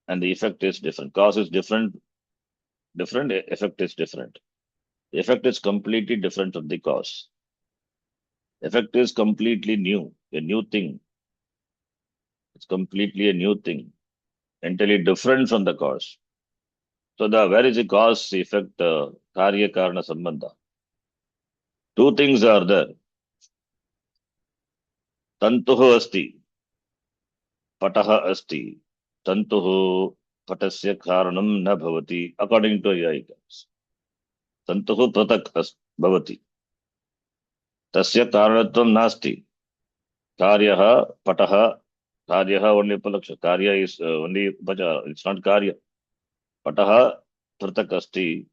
and the effect is different. Cause is different, effect is different. The effect is completely different from the cause. Effect is completely new, a new thing. It's completely a new thing, entirely different from the cause. So where is the cause effect, Karya Karana Sambandha? Two things are there. Tantuho asti, pataha asti. Tantuho patasya karanam na bhavati, according to Yayikas. Tantuho pratak bhavati. Tasya karanatvam nasti. Karyaha pataha. Karyaha only upalaksha. Karya is only upacha. It's not Karya. Pataha pratak asti.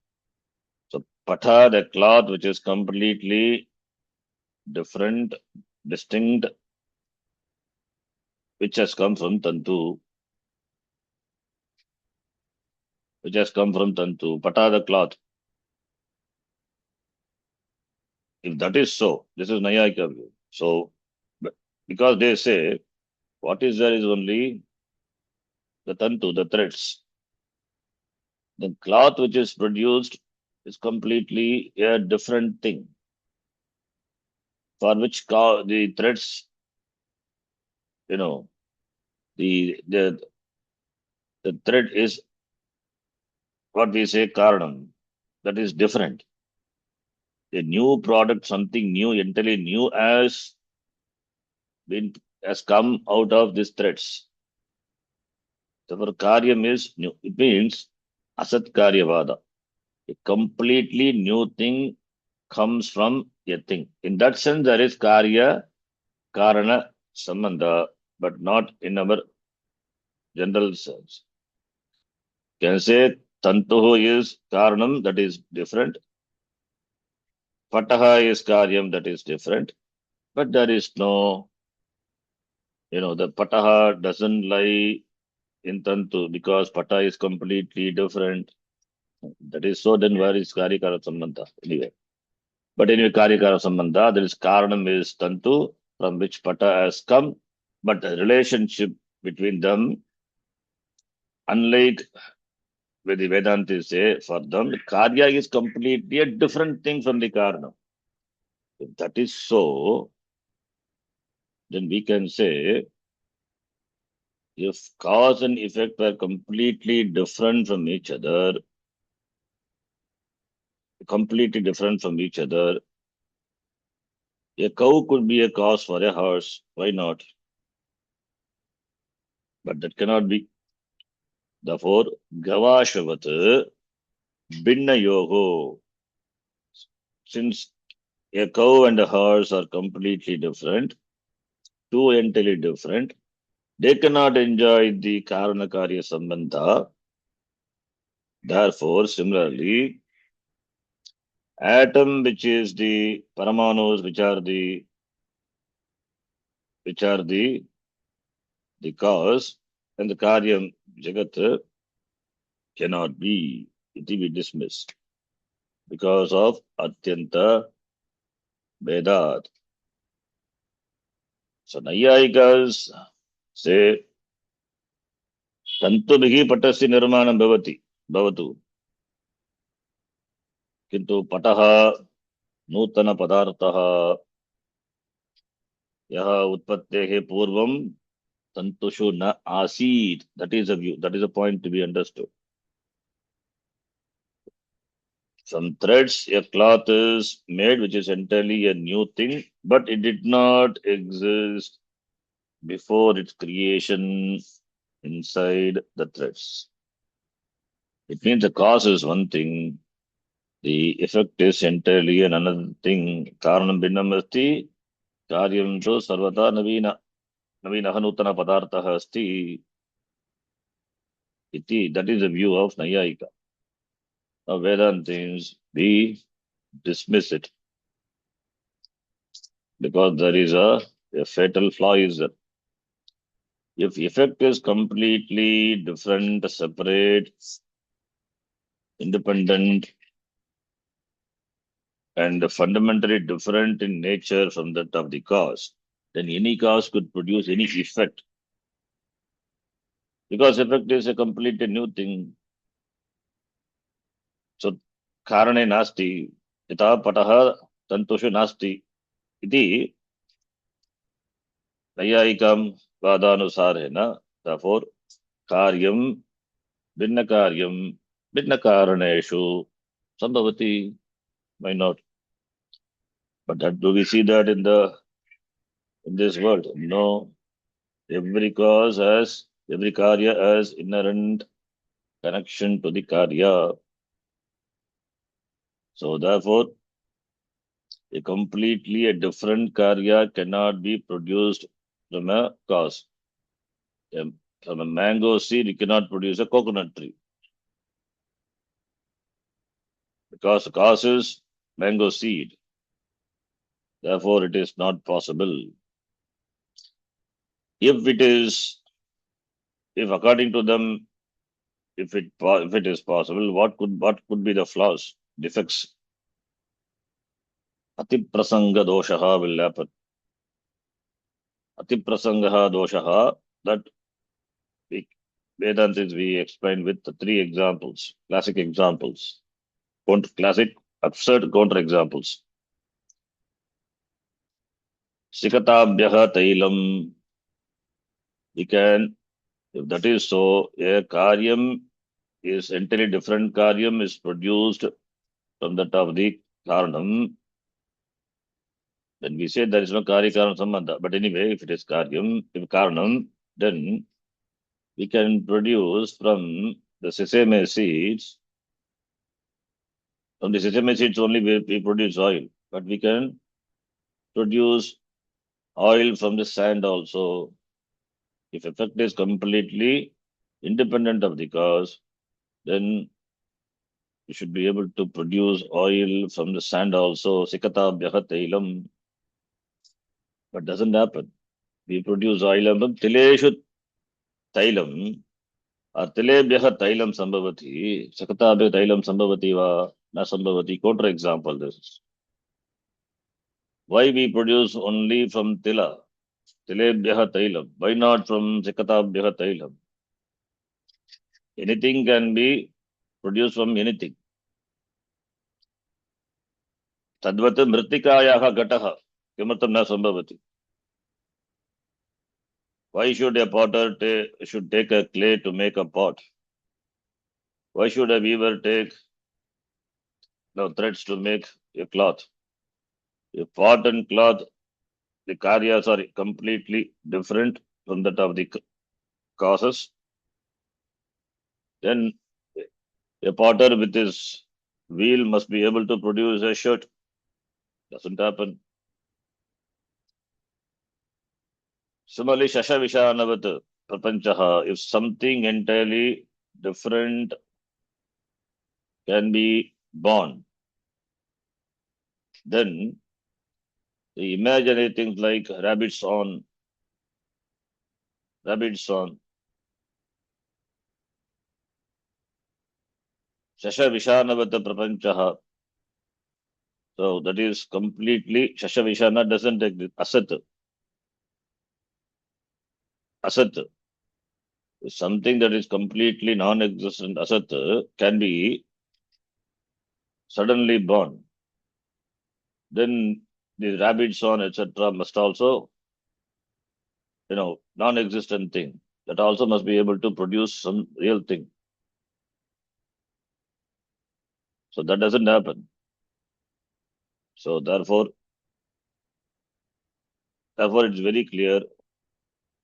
So patha, the cloth which is completely different, distinct, which has come from Tantu. Pata, the cloth. If that is so, this is Nayayika view. So, because they say, what is there is only the Tantu, the threads. The cloth which is produced is completely a different thing. For which the threads, the thread is what we say Karanam. That is different. A new product, something new, entirely new has been has come out of these threads. Therefore, karyam is new. It means asat karyavada. A completely new thing comes from a thing. In that sense, there is karya, karana, sambandha, but not in our general sense. Can say tantuhu is karanam, that is different. Pataha is karyam, that is different. But there is no, the pataha doesn't lie in tantu because pata is completely different. That is so, then where is karyakara sambandha? Anyway. But anyway, karyakara sambandha, there is karanam is tantu, from which pata has come. But the relationship between them, unlike with the Vedantis say, for them, karya is completely a different thing from the karana. If that is so, then we can say, if cause and effect were completely different from each other, a cow could be a cause for a horse. Why not? But that cannot be. Therefore, gavashavat binna yoho. Since a cow and a horse are completely different, two entirely different, they cannot enjoy the karana karya sambandha. Therefore, similarly, atom, which is the paramanus, which are the cause, and the karyam jagat cannot be. It will be dismissed because of atyanta vedat. So Nayayikas say tantubhihi patasi nirmanam bhavatu. Kintu pataha nutana padartaha yaha utpattehe purvam tantushu na asid. That is a view. That is a point to be understood. From threads, a cloth is made, which is entirely a new thing, but it did not exist before its creation inside the threads. It means the cause is one thing, the effect is entirely another thing. Karanam bhinnam asti, karyam tu sarvata navinaha nutana padartaha asti. That is the view of Nayayika. Now Vedantins, we dismiss it because there is a fatal flaw is there. If effect is completely different, separate, independent, and fundamentally different in nature from that of the cause, then any cause could produce any effect. Because effect is a completely new thing. So, karane nasti, yata pataha tantushu nasti, iti nayayikam vadanusarena, therefore, karyam, binna karaneshu, sambhavati, why not? But do we see that in this world? No. Every karya has inherent connection to the karya. So therefore, a completely different karya cannot be produced from a cause. From a mango seed, you cannot produce a coconut tree. Because the cause is mango seed. Therefore, it is not possible. If according to them, if it is possible, what could be the flaws, defects? Atiprasanga doshaha will happen. Atiprasangaha doshaha, that Vedantis we explained with the three examples, classic examples, classic absurd counter examples. Sikatabhyaha tailam. We can, if that is so, a karyam is entirely different karyam is produced from that of the karanam, then we say there is no Karya Karana Sambandha. But anyway, if it is Karyam, if Karanam, then we can produce from the sesame seeds. From the sesame seeds only we produce oil. But we can produce oil from the sand also. If effect is completely independent of the cause, then we should be able to produce oil from the sand also. Sikatabhyaha tailam. But doesn't happen. We produce oil from tileshu tailam. Or tilebhyaha tailam sambhavati. Sakatabhya tailam sambhavati va na sambhavati. Counter example this is. Why we produce only from tila? Tilebhyaha tailam. Why not from sikatabhyaha tailam? Anything can be produced from anything. Tadvat mritikayaha gataha. Kimartam na sambhavati. Why should a potter should take a clay to make a pot? Why should a weaver take threads to make a cloth? A pot and cloth, the karyas are completely different from that of the causes. Then a potter with his wheel must be able to produce a shirt. Doesn't happen. Similarly, Shasha Vishanavat Prapanchaha, if something entirely different can be born, then the imaginary things like rabbits on, Shasha Vishanavata Prapanchaha. So that is completely, Shasha Vishana doesn't exist. Asat. Something that is completely non-existent, Asat, can be suddenly born. Then the rabbits on, etc. must also, non-existent thing. That also must be able to produce some real thing. So that doesn't happen. So therefore it's very clear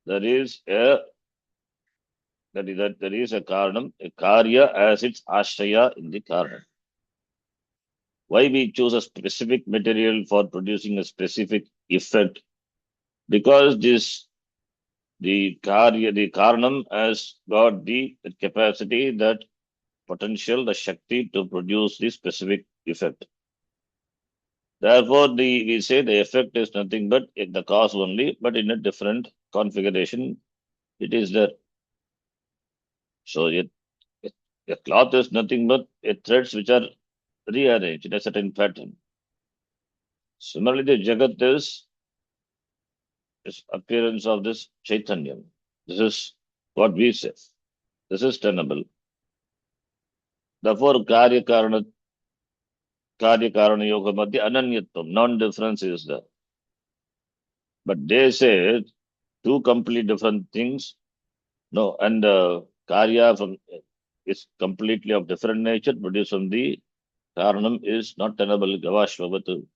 there is a karanam, a karya as its ashraya in the karanam. Why we choose a specific material for producing a specific effect? Because the karanam has got the capacity, that potential, the shakti to produce the specific effect. Therefore, we say the effect is nothing but the cause only, but in a different configuration, it is there. So a cloth is nothing but threads which are rearranged in a certain pattern. Similarly, the Jagat is appearance of this Chaitanyam. This is what we say. This is tenable. Therefore, Karya Karana Yoga Madhya Ananyatvam, non-difference is there. But they say two completely different things. No, and Karya is completely of different nature, produced from the Karanam is not tenable. Gavashvavatu.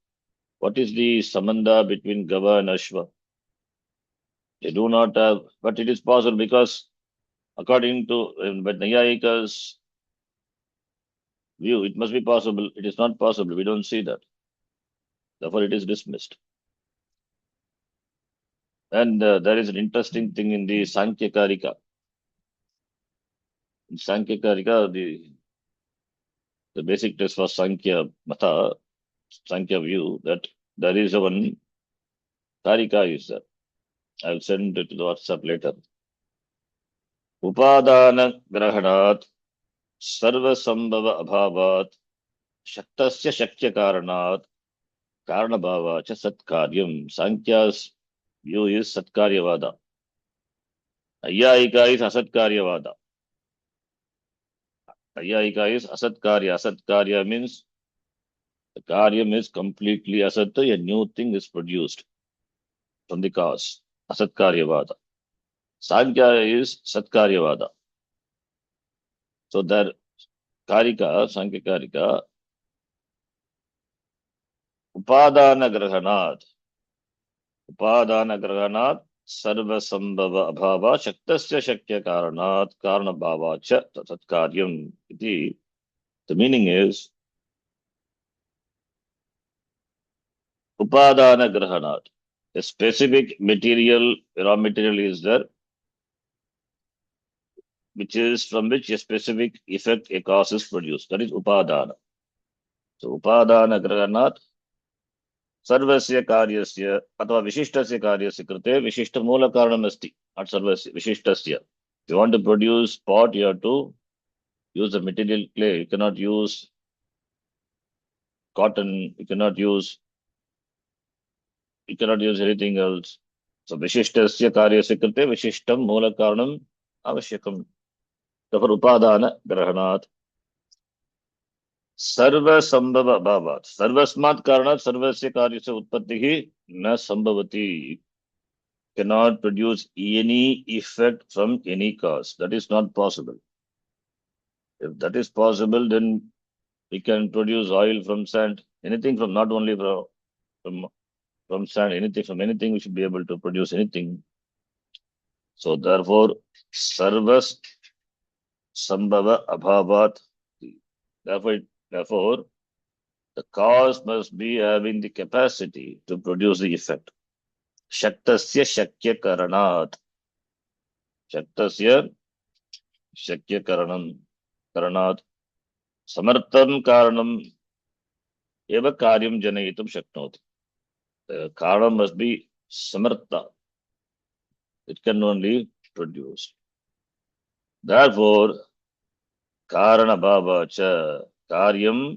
What is the samanda between Gava and Ashva? They do not have, but it is possible because according to Nayayika's view, it must be possible. It is not possible. We don't see that. Therefore, it is dismissed. And there is an interesting thing in the Sankhya Karika. In Sankhya Karika, the basic test for Sankhya Mata, Sankhya view, that there is one Karika is there. I'll send it to the WhatsApp later. Upadana Grahanat Sarva Sambhava Abhavat Shaktasya Shakya Karanat Karanabhava Cha Satkaryam. Sankhya's view is Satkaryavada. Ayyayika is Asatkaryavada. Ayyayika is Asatkarya. Asatkarya means the Karyam is completely Asat, a new thing is produced from the cause. Asatkaryavada. Sankhya is Satkaryavada. So there, Karika, Sankhya Karika, Upadana Grahanat. Upadana Grahanat Sarva Sambhava Abhava Shaktasya Shakya Karanat Karana Bhava Cha Tatkaryam. The meaning is Upadana Grahanat. A specific material, raw material is there, which is from which a specific effect, a cause is produced. That is Upadana. So Upadana Grahanat सर्वस्य कार्यस्य अथवा विशिष्टस्य कार्यस्य कृते विशिष्टमूलकारणमस्ति. Not सर्वस्य, विशिष्टस्य. If you want to produce pot, you have to use the material clay. You cannot use cotton. You cannot use anything else. So विशिष्टस्य कार्यस्य कृते विशिष्टं मूलकारणम् आवश्यकम्. तत्र उपादान ग्रहणात् सर्वसंभव अभावात्. सर्वस्मात् कारणात् सर्वस्य कार्यस्य उत्पत्तिः न संभवति. Cannot produce any effect from any cause. That is not possible. If that is possible, then we can produce oil from sand, anything from, not only from sand, anything from anything, we should be able to produce anything. So therefore, sarvas sambhava abhavat. Therefore, the cause must be having the capacity to produce the effect. Shaktasya shakya karanat. Shaktasya shakya karanat. Samartham karanam eva karyam janayitum shaknoti. The karanam must be samartha. It can only produce. Therefore, karana bhava cha karyam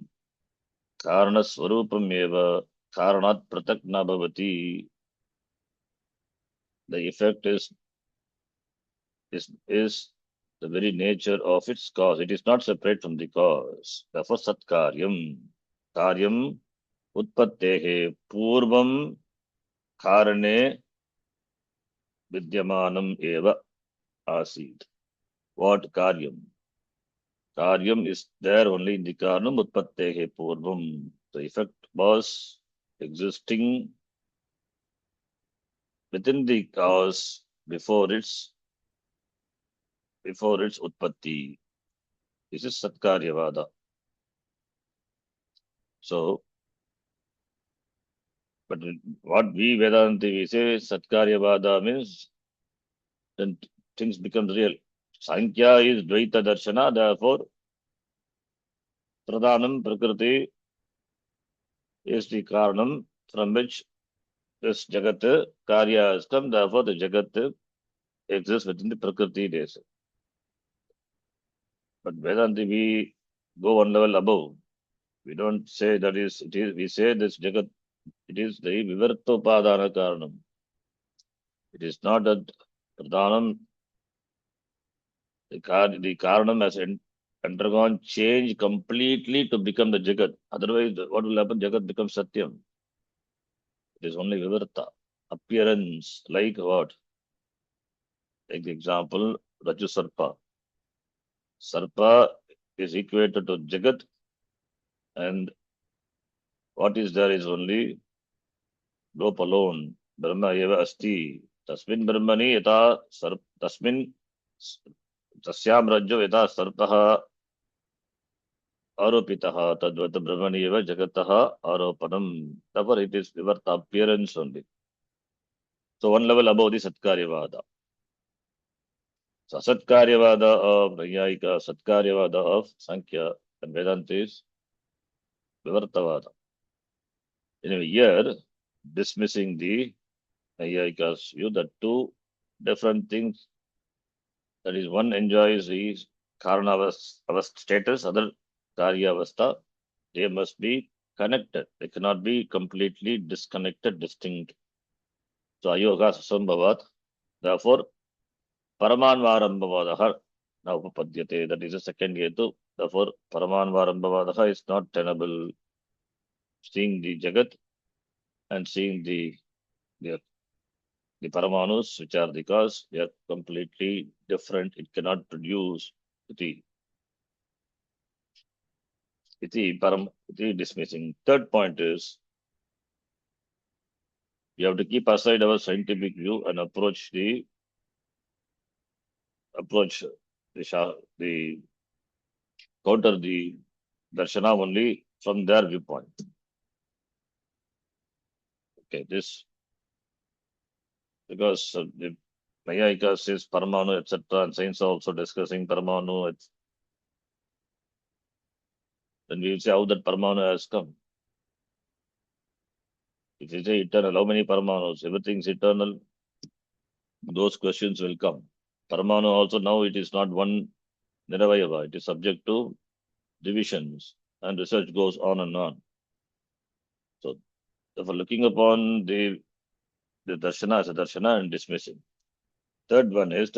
karana swarupam eva karanat pratak na bhavati. The effect is the very nature of its cause. It is not separate from the cause. Therefore, sat karyam utpattehe purvam karane vidyamanam eva asid. What karyam? Karyam is there only in the karanam utpattehe purvam. The effect was existing within the cause before its utpatti. This is Satkaryavada. So, but what we Vedanti we say Satkaryavada means then things become real. Sankhya is Dvaita Darshana, therefore Pradhanam Prakriti is the Karanam from which this Jagat Karya has come, therefore the Jagat exists within the Prakriti days. But Vedanti we go one level above. We don't say that is, it is, we say this Jagat, it is the Vivartopadana Karanam. It is not that Pradhanam, the Karanam has undergone change completely to become the Jagat. Otherwise, what will happen? Jagat becomes Satyam. It is only Vivarta, appearance, like what? Take the example, Raju Sarpa. Sarpa is equated to Jagat, and what is there is only Lope alone. Brahma eva asti. Tasmin Brahmani yata tasmin tasyam rajyo yata sarpaha aropitaha tadvat Brahmani eva jagataha aropanam. Therefore, it is Vivarta appearance only. So, one level above the Satkaryavada. So, Satkaryavada of Nayayika, Satkaryavada of Sankhya, and Vedanta is Vivartavada. Anyway, here, dismissing the Nayayika's view that two different things, that is, one enjoys the Karanavas status, other Karyavastha, they must be connected. They cannot be completely disconnected, distinct. So, Ayoga Sambhavat, therefore, Paramanvarambhavadaha now upapadyate. That is the second hetu. Therefore, Paramanvarambhavadaha is not tenable. Seeing the Jagat and seeing the Paramanus, which are the cause, they are completely different. It cannot produce iti dismissing. Third point is We have to keep aside our scientific view and approach the counter the darshana only from their viewpoint. Okay, this because the Nayayika says Paramanu, etc., and science are also discussing Paramanu. Then we will say how that Paramanu has come. If you say eternal, how many Paramanus? Everything's eternal. Those questions will come. Paramanu also now it is not one Niravayava. It is subject to divisions and research goes on and on. So therefore looking upon the darshana as a darshana and dismissing. Third point is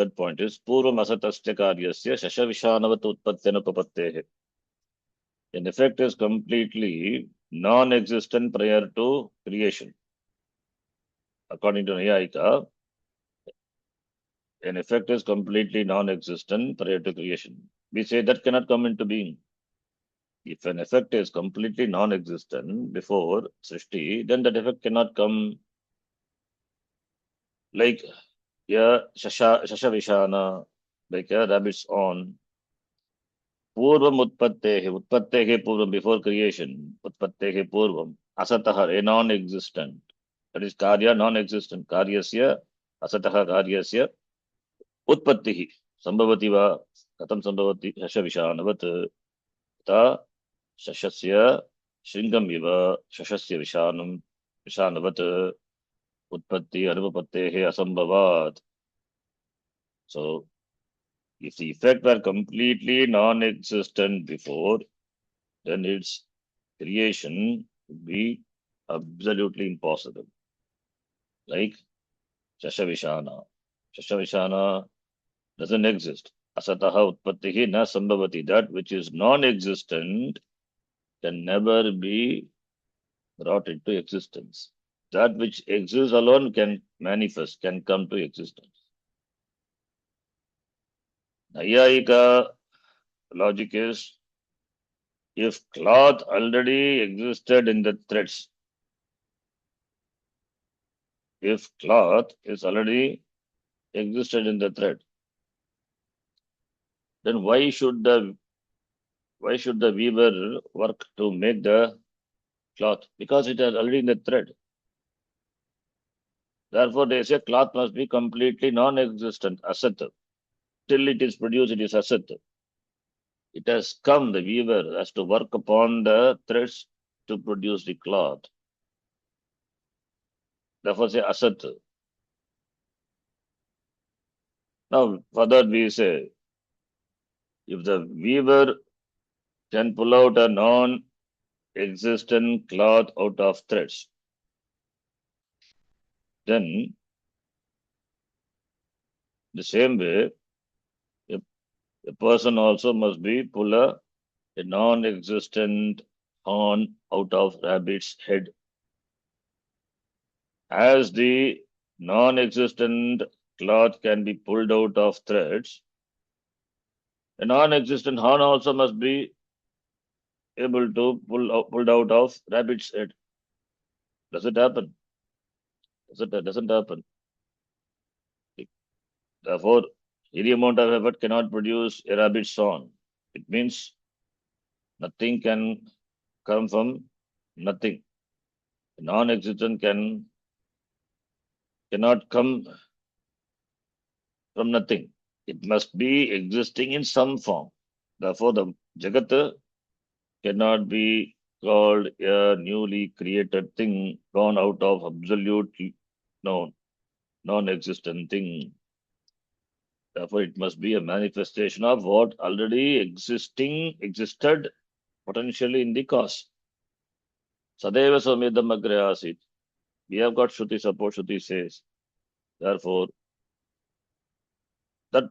Purvam Asatasya Karyasya Shashavishanavat Utpattena Papattehe. An effect is completely non-existent prior to creation. According to Nayayika, an effect is completely non-existent prior to creation. We say that cannot come into being. If an effect is completely non-existent before Srishti, then that effect cannot come. Like Shashavishana, like a rabbit's on. Purvam Utpattehe Purvam, before creation. Utpattehe Purvam. Asataha, a non-existent. That is Karya, non-existent. Karyasya, Asataha Karyasya. Utpattihi. Sambhavati va. Katam Sambhavati. Shashavishanavat. Ta Shashasya. Shringam iva. Shashasya Vishanam. Vishanavat. Utpatti Anupattehe Asambhavat. So, if the effect were completely non-existent before, then its creation would be absolutely impossible. Like Shashavishana. Shashavishana doesn't exist. Asataha Utpattihi na Sambhavati. That which is non-existent can never be brought into existence. That which exists alone can manifest, can come to existence. Nayayika logic is, if cloth already existed in the threads, if cloth is already existed in the thread, then why should the weaver work to make the cloth? Because it is already in the thread. Therefore, they say cloth must be completely non-existent, asat. Till it is produced, it is asat. It has come, the weaver has to work upon the threads to produce the cloth. Therefore, say asat. Now, further we say, if the weaver can pull out a non-existent cloth out of threads, then the same way, a person also must be pull a non-existent horn out of rabbit's head. As the non-existent cloth can be pulled out of threads, a non-existent horn also must be able to pulled out of rabbit's head. Does it happen? Doesn't happen. Therefore, any amount of effort cannot produce a rabbit's horn. It means nothing can come from nothing. Non-existent cannot come from nothing. It must be existing in some form. Therefore, the Jagat cannot be called a newly created thing gone out of absolute non-existent thing. Therefore, it must be a manifestation of what already existed potentially in the cause. Sadeva Samedam Agre Asit. We have got Shruti support. Shruti says. Therefore, the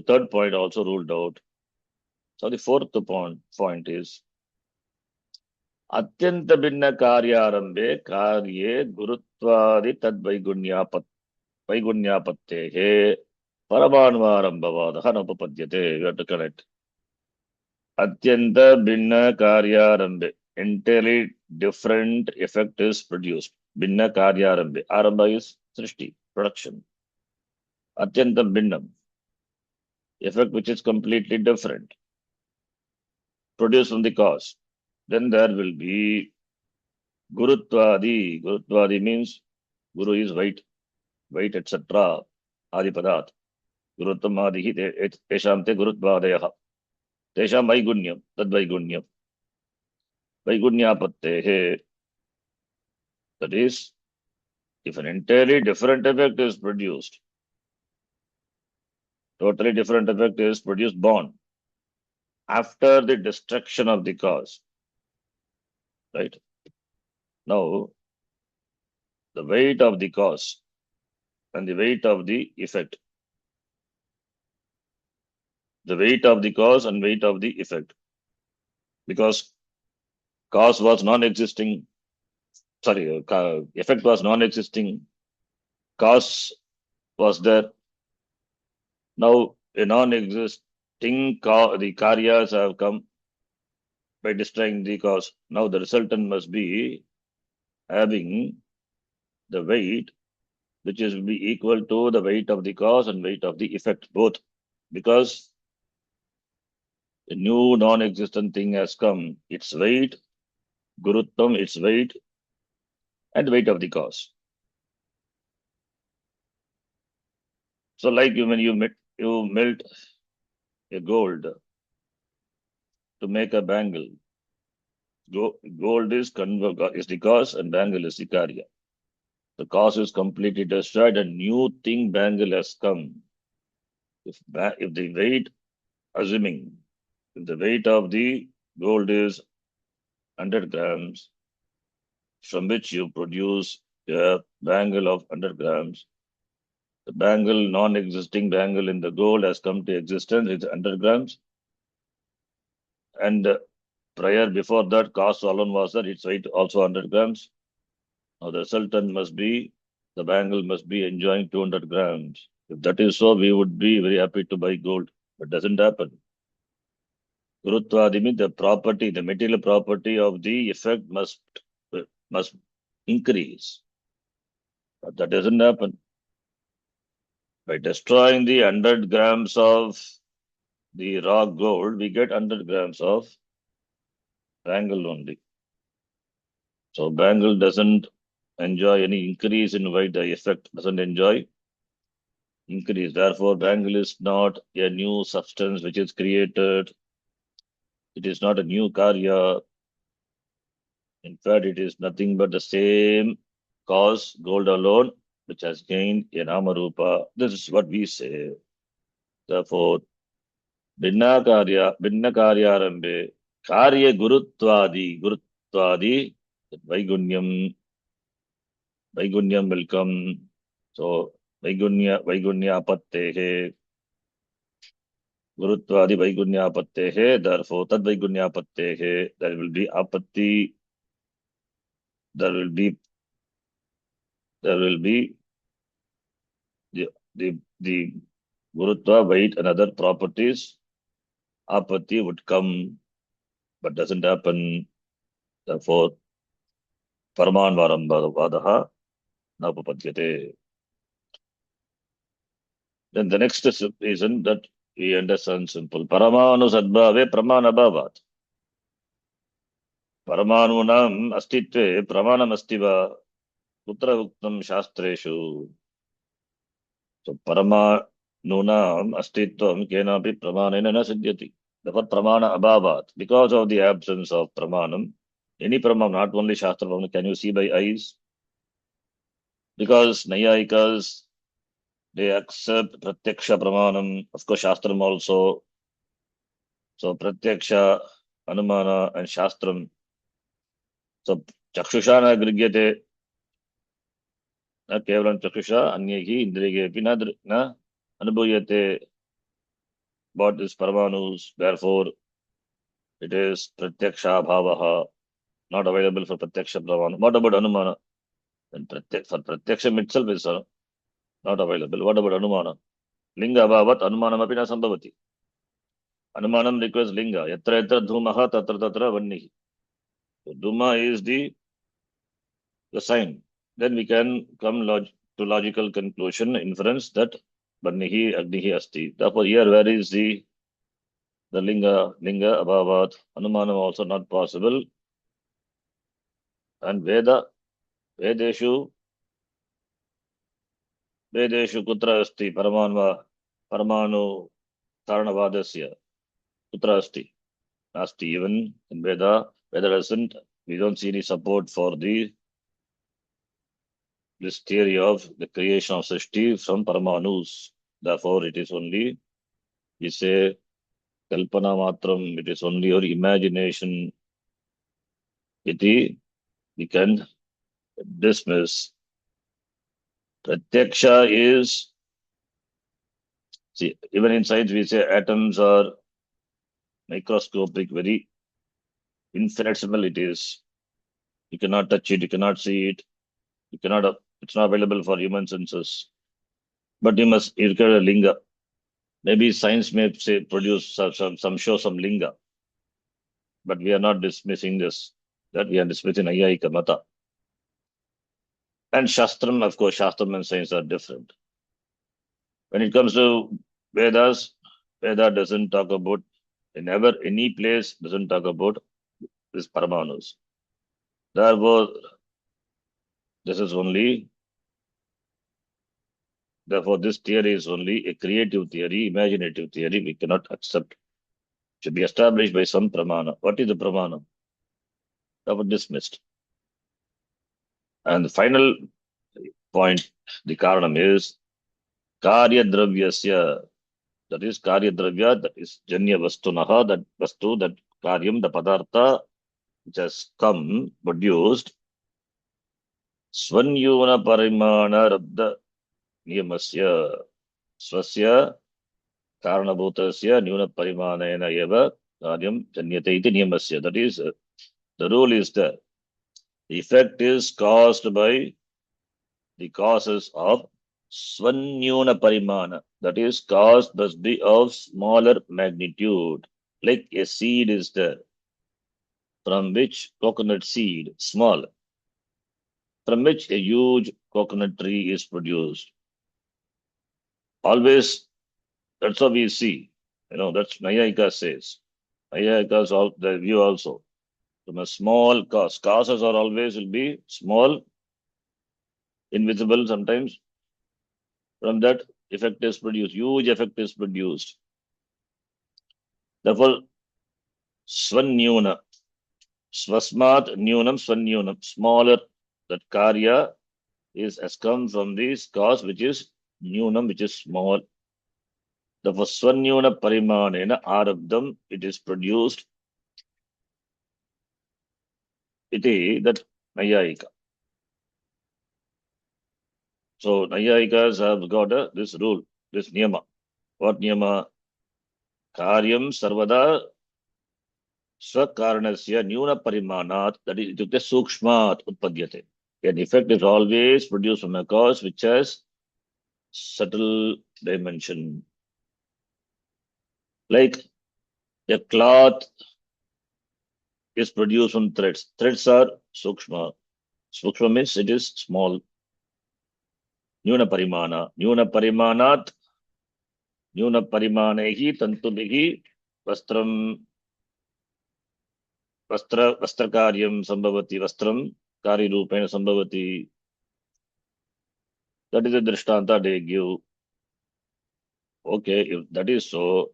third point also ruled out. So the fourth point is Atyanta Binna Karyarambe Karye Gurutvadi Tad Vaigunyapattehe Paramanvarambhavadaha Napapadyate. You have to connect. Atyanta Binna Karyarambe. Entirely different effect is produced. Binna Karyarambe. Aramba is Srishti, production. Atyantam Binnam, effect which is completely different, produced from the cause. Then there will be Gurutvadi. Gurutvadi means Guru is weight, etc. Adipadat. Gurutvam Adihi Tesham Te Gurutvadayaha. Tesham Vaigunyam, Tad Vaigunyam. Vaigunyapattehe. That is, if an entirely different effect is produced, totally different effect is produced born after the destruction of the cause. Right? Now, the weight of the cause and the weight of the effect. The weight of the cause and weight of the effect. Because cause was non-existing, effect was non-existing, cause was there. Now, a non-existing the karyas have come by destroying the cause. Now, the resultant must be having the weight which is be equal to the weight of the cause and weight of the effect, both. Because a new non-existent thing has come, its weight, gurutvam, its weight, and weight of the cause. So, like when you melt a gold to make a bangle. Gold is the cause and bangle is the karya. The cause is completely destroyed and new thing bangle has come. If the weight, assuming if the weight of the gold is 100 grams, from which you produce a bangle of 100 grams, the bangle, non-existing bangle in the gold has come to existence, it's 100 grams. And prior, before that, cost alone was there, its weight also 100 grams. Now the resultant must be, the bangle must be enjoying 200 grams. If that is so, we would be very happy to buy gold, but doesn't happen. Gurutvadi means the property, the material property of the effect must increase. But that doesn't happen. By destroying the 100 grams of the raw gold, we get 100 grams of bangle only. So bangle doesn't enjoy any increase in weight, the effect doesn't enjoy increase. Therefore, bangle is not a new substance which is created. It is not a new karya. In fact, it is nothing but the same cause, gold alone, which has gained a namarupa. This is what we say. Therefore, Binna Karyarambe, Karya Gurutvadi, Vaigunyam will come. So, Vaigunya Apattehe, Gurutvadi Vaigunya Apattehe, therefore, Tad Vaigunya Apattehe, there will be Apatti, there will be the Gurutva, weight, and other properties. Apatti would come, but doesn't happen. Therefore, Paramanvaram Vadaha Napapadyate. Then the next reason that we understand simple. Paramanu Sadbhave Pramanabhavat. Paramanunam Astitve Pramanam Astiva Putra Uktam Shastreshu. So Paramanunam Astitvam Kenapi Pramanena na Siddhyati. Therefore, Pramana Abhavat. Because of the absence of Pramanam, any Pramanam, not only Shastra Pramanam, can you see by eyes? Because Nayayikas, they accept Pratyaksha Pramanam, of course, Shastram also. So, Pratyaksha, Anumana, and Shastram. So, Chakshushana Grigyate, na Kevalam Chakshusha, Anyehi, Indrigepi, na Anubhuyate, what is Paramanus, therefore, it is Pratyaksha Bhavaha, not available for Pratyaksha Pramanam. What about Anumana? Then for Pratyaksham itself is not available. What about Anumana? Linga Bhavat, Anumanam Apina Sambhavati. Anumanam requires Linga. Yatra yatra dhumaha tatra tatra vannihi. So Dhuma is the sign. then we can come to logical conclusion, inference that Barnihi Agnihi Asti. Therefore, here where is the linga abhavat, Anumanam also not possible. And Vedeshu kutra asti, Paramanu Karanavadasya, kutra asti. Nasti, even in Veda doesn't, we don't see any support for this theory of the creation of Srishti from Paramanus. Therefore, it is only, we say, Kalpana Matram, it is only your imagination. Iti, we can dismiss. Pratyaksha is, see, even in science we say atoms are microscopic, very infinitesimal it is. You cannot touch it, you cannot see it, it's not available for human senses. But you get a linga. Maybe science may say produce some linga. But we are not dismissing this. That we are dismissing Ayyayika Mata. And Shastram, of course, Shastram and science are different. When it comes to Vedas, Veda doesn't talk about, never any place doesn't talk about this Paramanus. Therefore, this theory is only a creative theory, imaginative theory, we cannot accept. Should be established by some Pramana. What is the Pramana? That was dismissed. And the final point, the Karanam is Karya Dravyasya. That is Karya Dravya, that is Janya Vastunaha, that Vastu, that Karyam, the Padartha, which has come, produced, Swanyuna Parimana Rabda Niyamasya, Swasya Karanabhutasya Nyuna Parimanena Eva Karyam Janyate iti Niyamasya. That is, the rule is there. The effect is caused by the causes of Swanyuna Parimana. That is, cause must be of smaller magnitude. Like a seed is there, from which coconut seed, small, from which a huge coconut tree is produced. Always, that's how we see. That's Nayayika says. Nayayikas all the view also. From a small cause. Causes are always will be small, invisible sometimes. From that, effect is produced. Huge effect is produced. Therefore, Swanyuna. Swasmat Nyunam Swanyunam. Smaller, that Karya has come from this cause which is Nyunam, which is small. The Swanyuna Parimanena Arabdam, it is produced. Iti, that Nayayika. So Nayayikas have got this rule, this niyama. What niyama? Karyam sarvada swakaranasya nyuna parimanat, that is itukte sukshmat utpadyate. An effect is always produced from a cause which has subtle dimension. Like a cloth is produced from threads. Threads are sukshma. Sukshma means it is small. Nyuna parimana. Nyuna parimanat. Nyuna parimanehi tantubihi vastram vastrakaryam sambhavati. Vastram kari rupena sambhavati. That is a drishtanta they give. Okay, if that is so,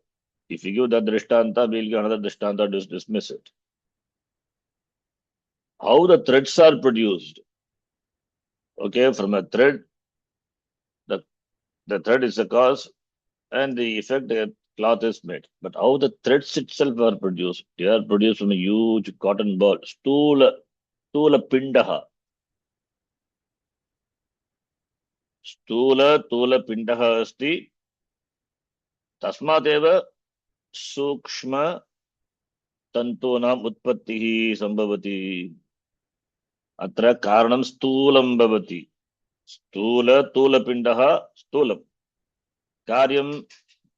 if you give that drishtanta, we'll give another drishtanta to dismiss it. How the threads are produced? Okay, from a thread, the thread is the cause, and the effect the cloth is made. But how the threads itself are produced? They are produced from a huge cotton ball. Stula pindaha. Stula pindaha asti. Tasmadeva sukshma tantunam utpattihi sambhavati. Atra karanam stulam bhavati. Stula pindaha stulam. Karyam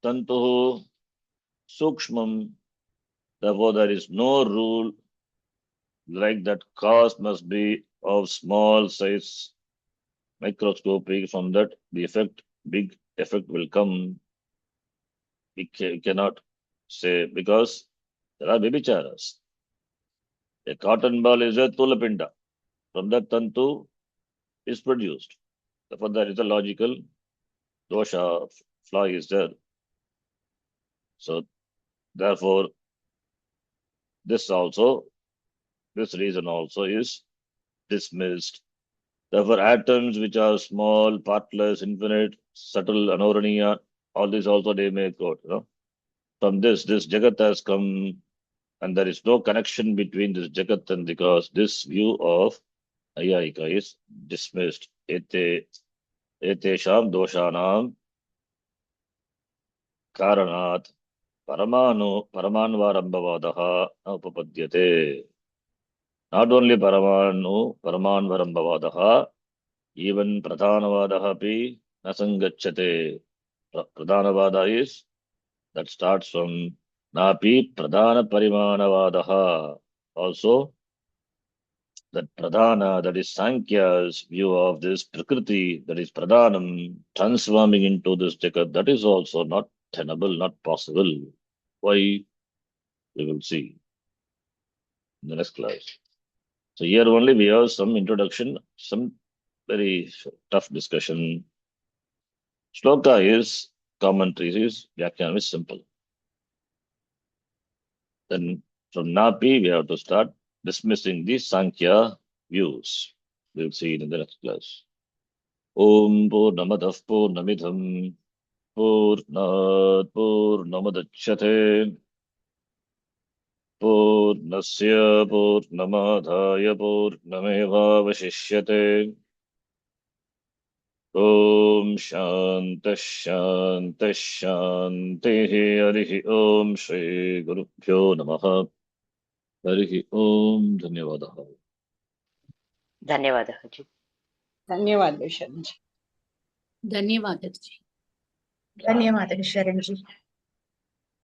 tantuhu sukshmam. Therefore, there is no rule like that cause must be of small size microscopic, from that the effect, big effect will come. We cannot say, because there are vibicharas. A cotton ball is a tulapinda. From that tantu is produced. Therefore, there is a logical dosha, flaw is there. So, therefore, this reason also is dismissed. Therefore, atoms which are small, partless, infinite, subtle, anoraniya, all these also they may quote. From this Jagat has come, and there is no connection between this Jagat and, because this view of Ayayika is dismissed. Etesham doshanam karanat paramanvarambhavadaha upapadyate. Not only paramanvarambhavadaha, even pradhanavadaha api nasangacchate. Pradhanavada is, that starts from napi pradhana parimanavadaha. Also, that pradhana, that is Sankhya's view of this prakriti, that is pradhanam, transforming into this jagat, that is also not tenable, not possible. Why? We will see in the next class. So here only we have some introduction, some very tough discussion. Shloka is, commentary is, Vyakhyanam is simple. Then from Napi we have to start dismissing the Sankhya views. We will see it in the next class. Om Purnamadav Purnamidham Purnat Purnamadachyate Purnasya Purnamadhaya Purnamevavashishyate. Om Shantah Shantah Shantihi. Harihi Om Shri Gurubhyo Namaha. Harihi Om. Dhanyavadaha. ಧನ್ಯವಾದः ಜಿ. ಧನ್ಯವಾದ Sharan G. ಧನ್ಯವಾದ G. ಧನ್ಯವಾದ Sharan G.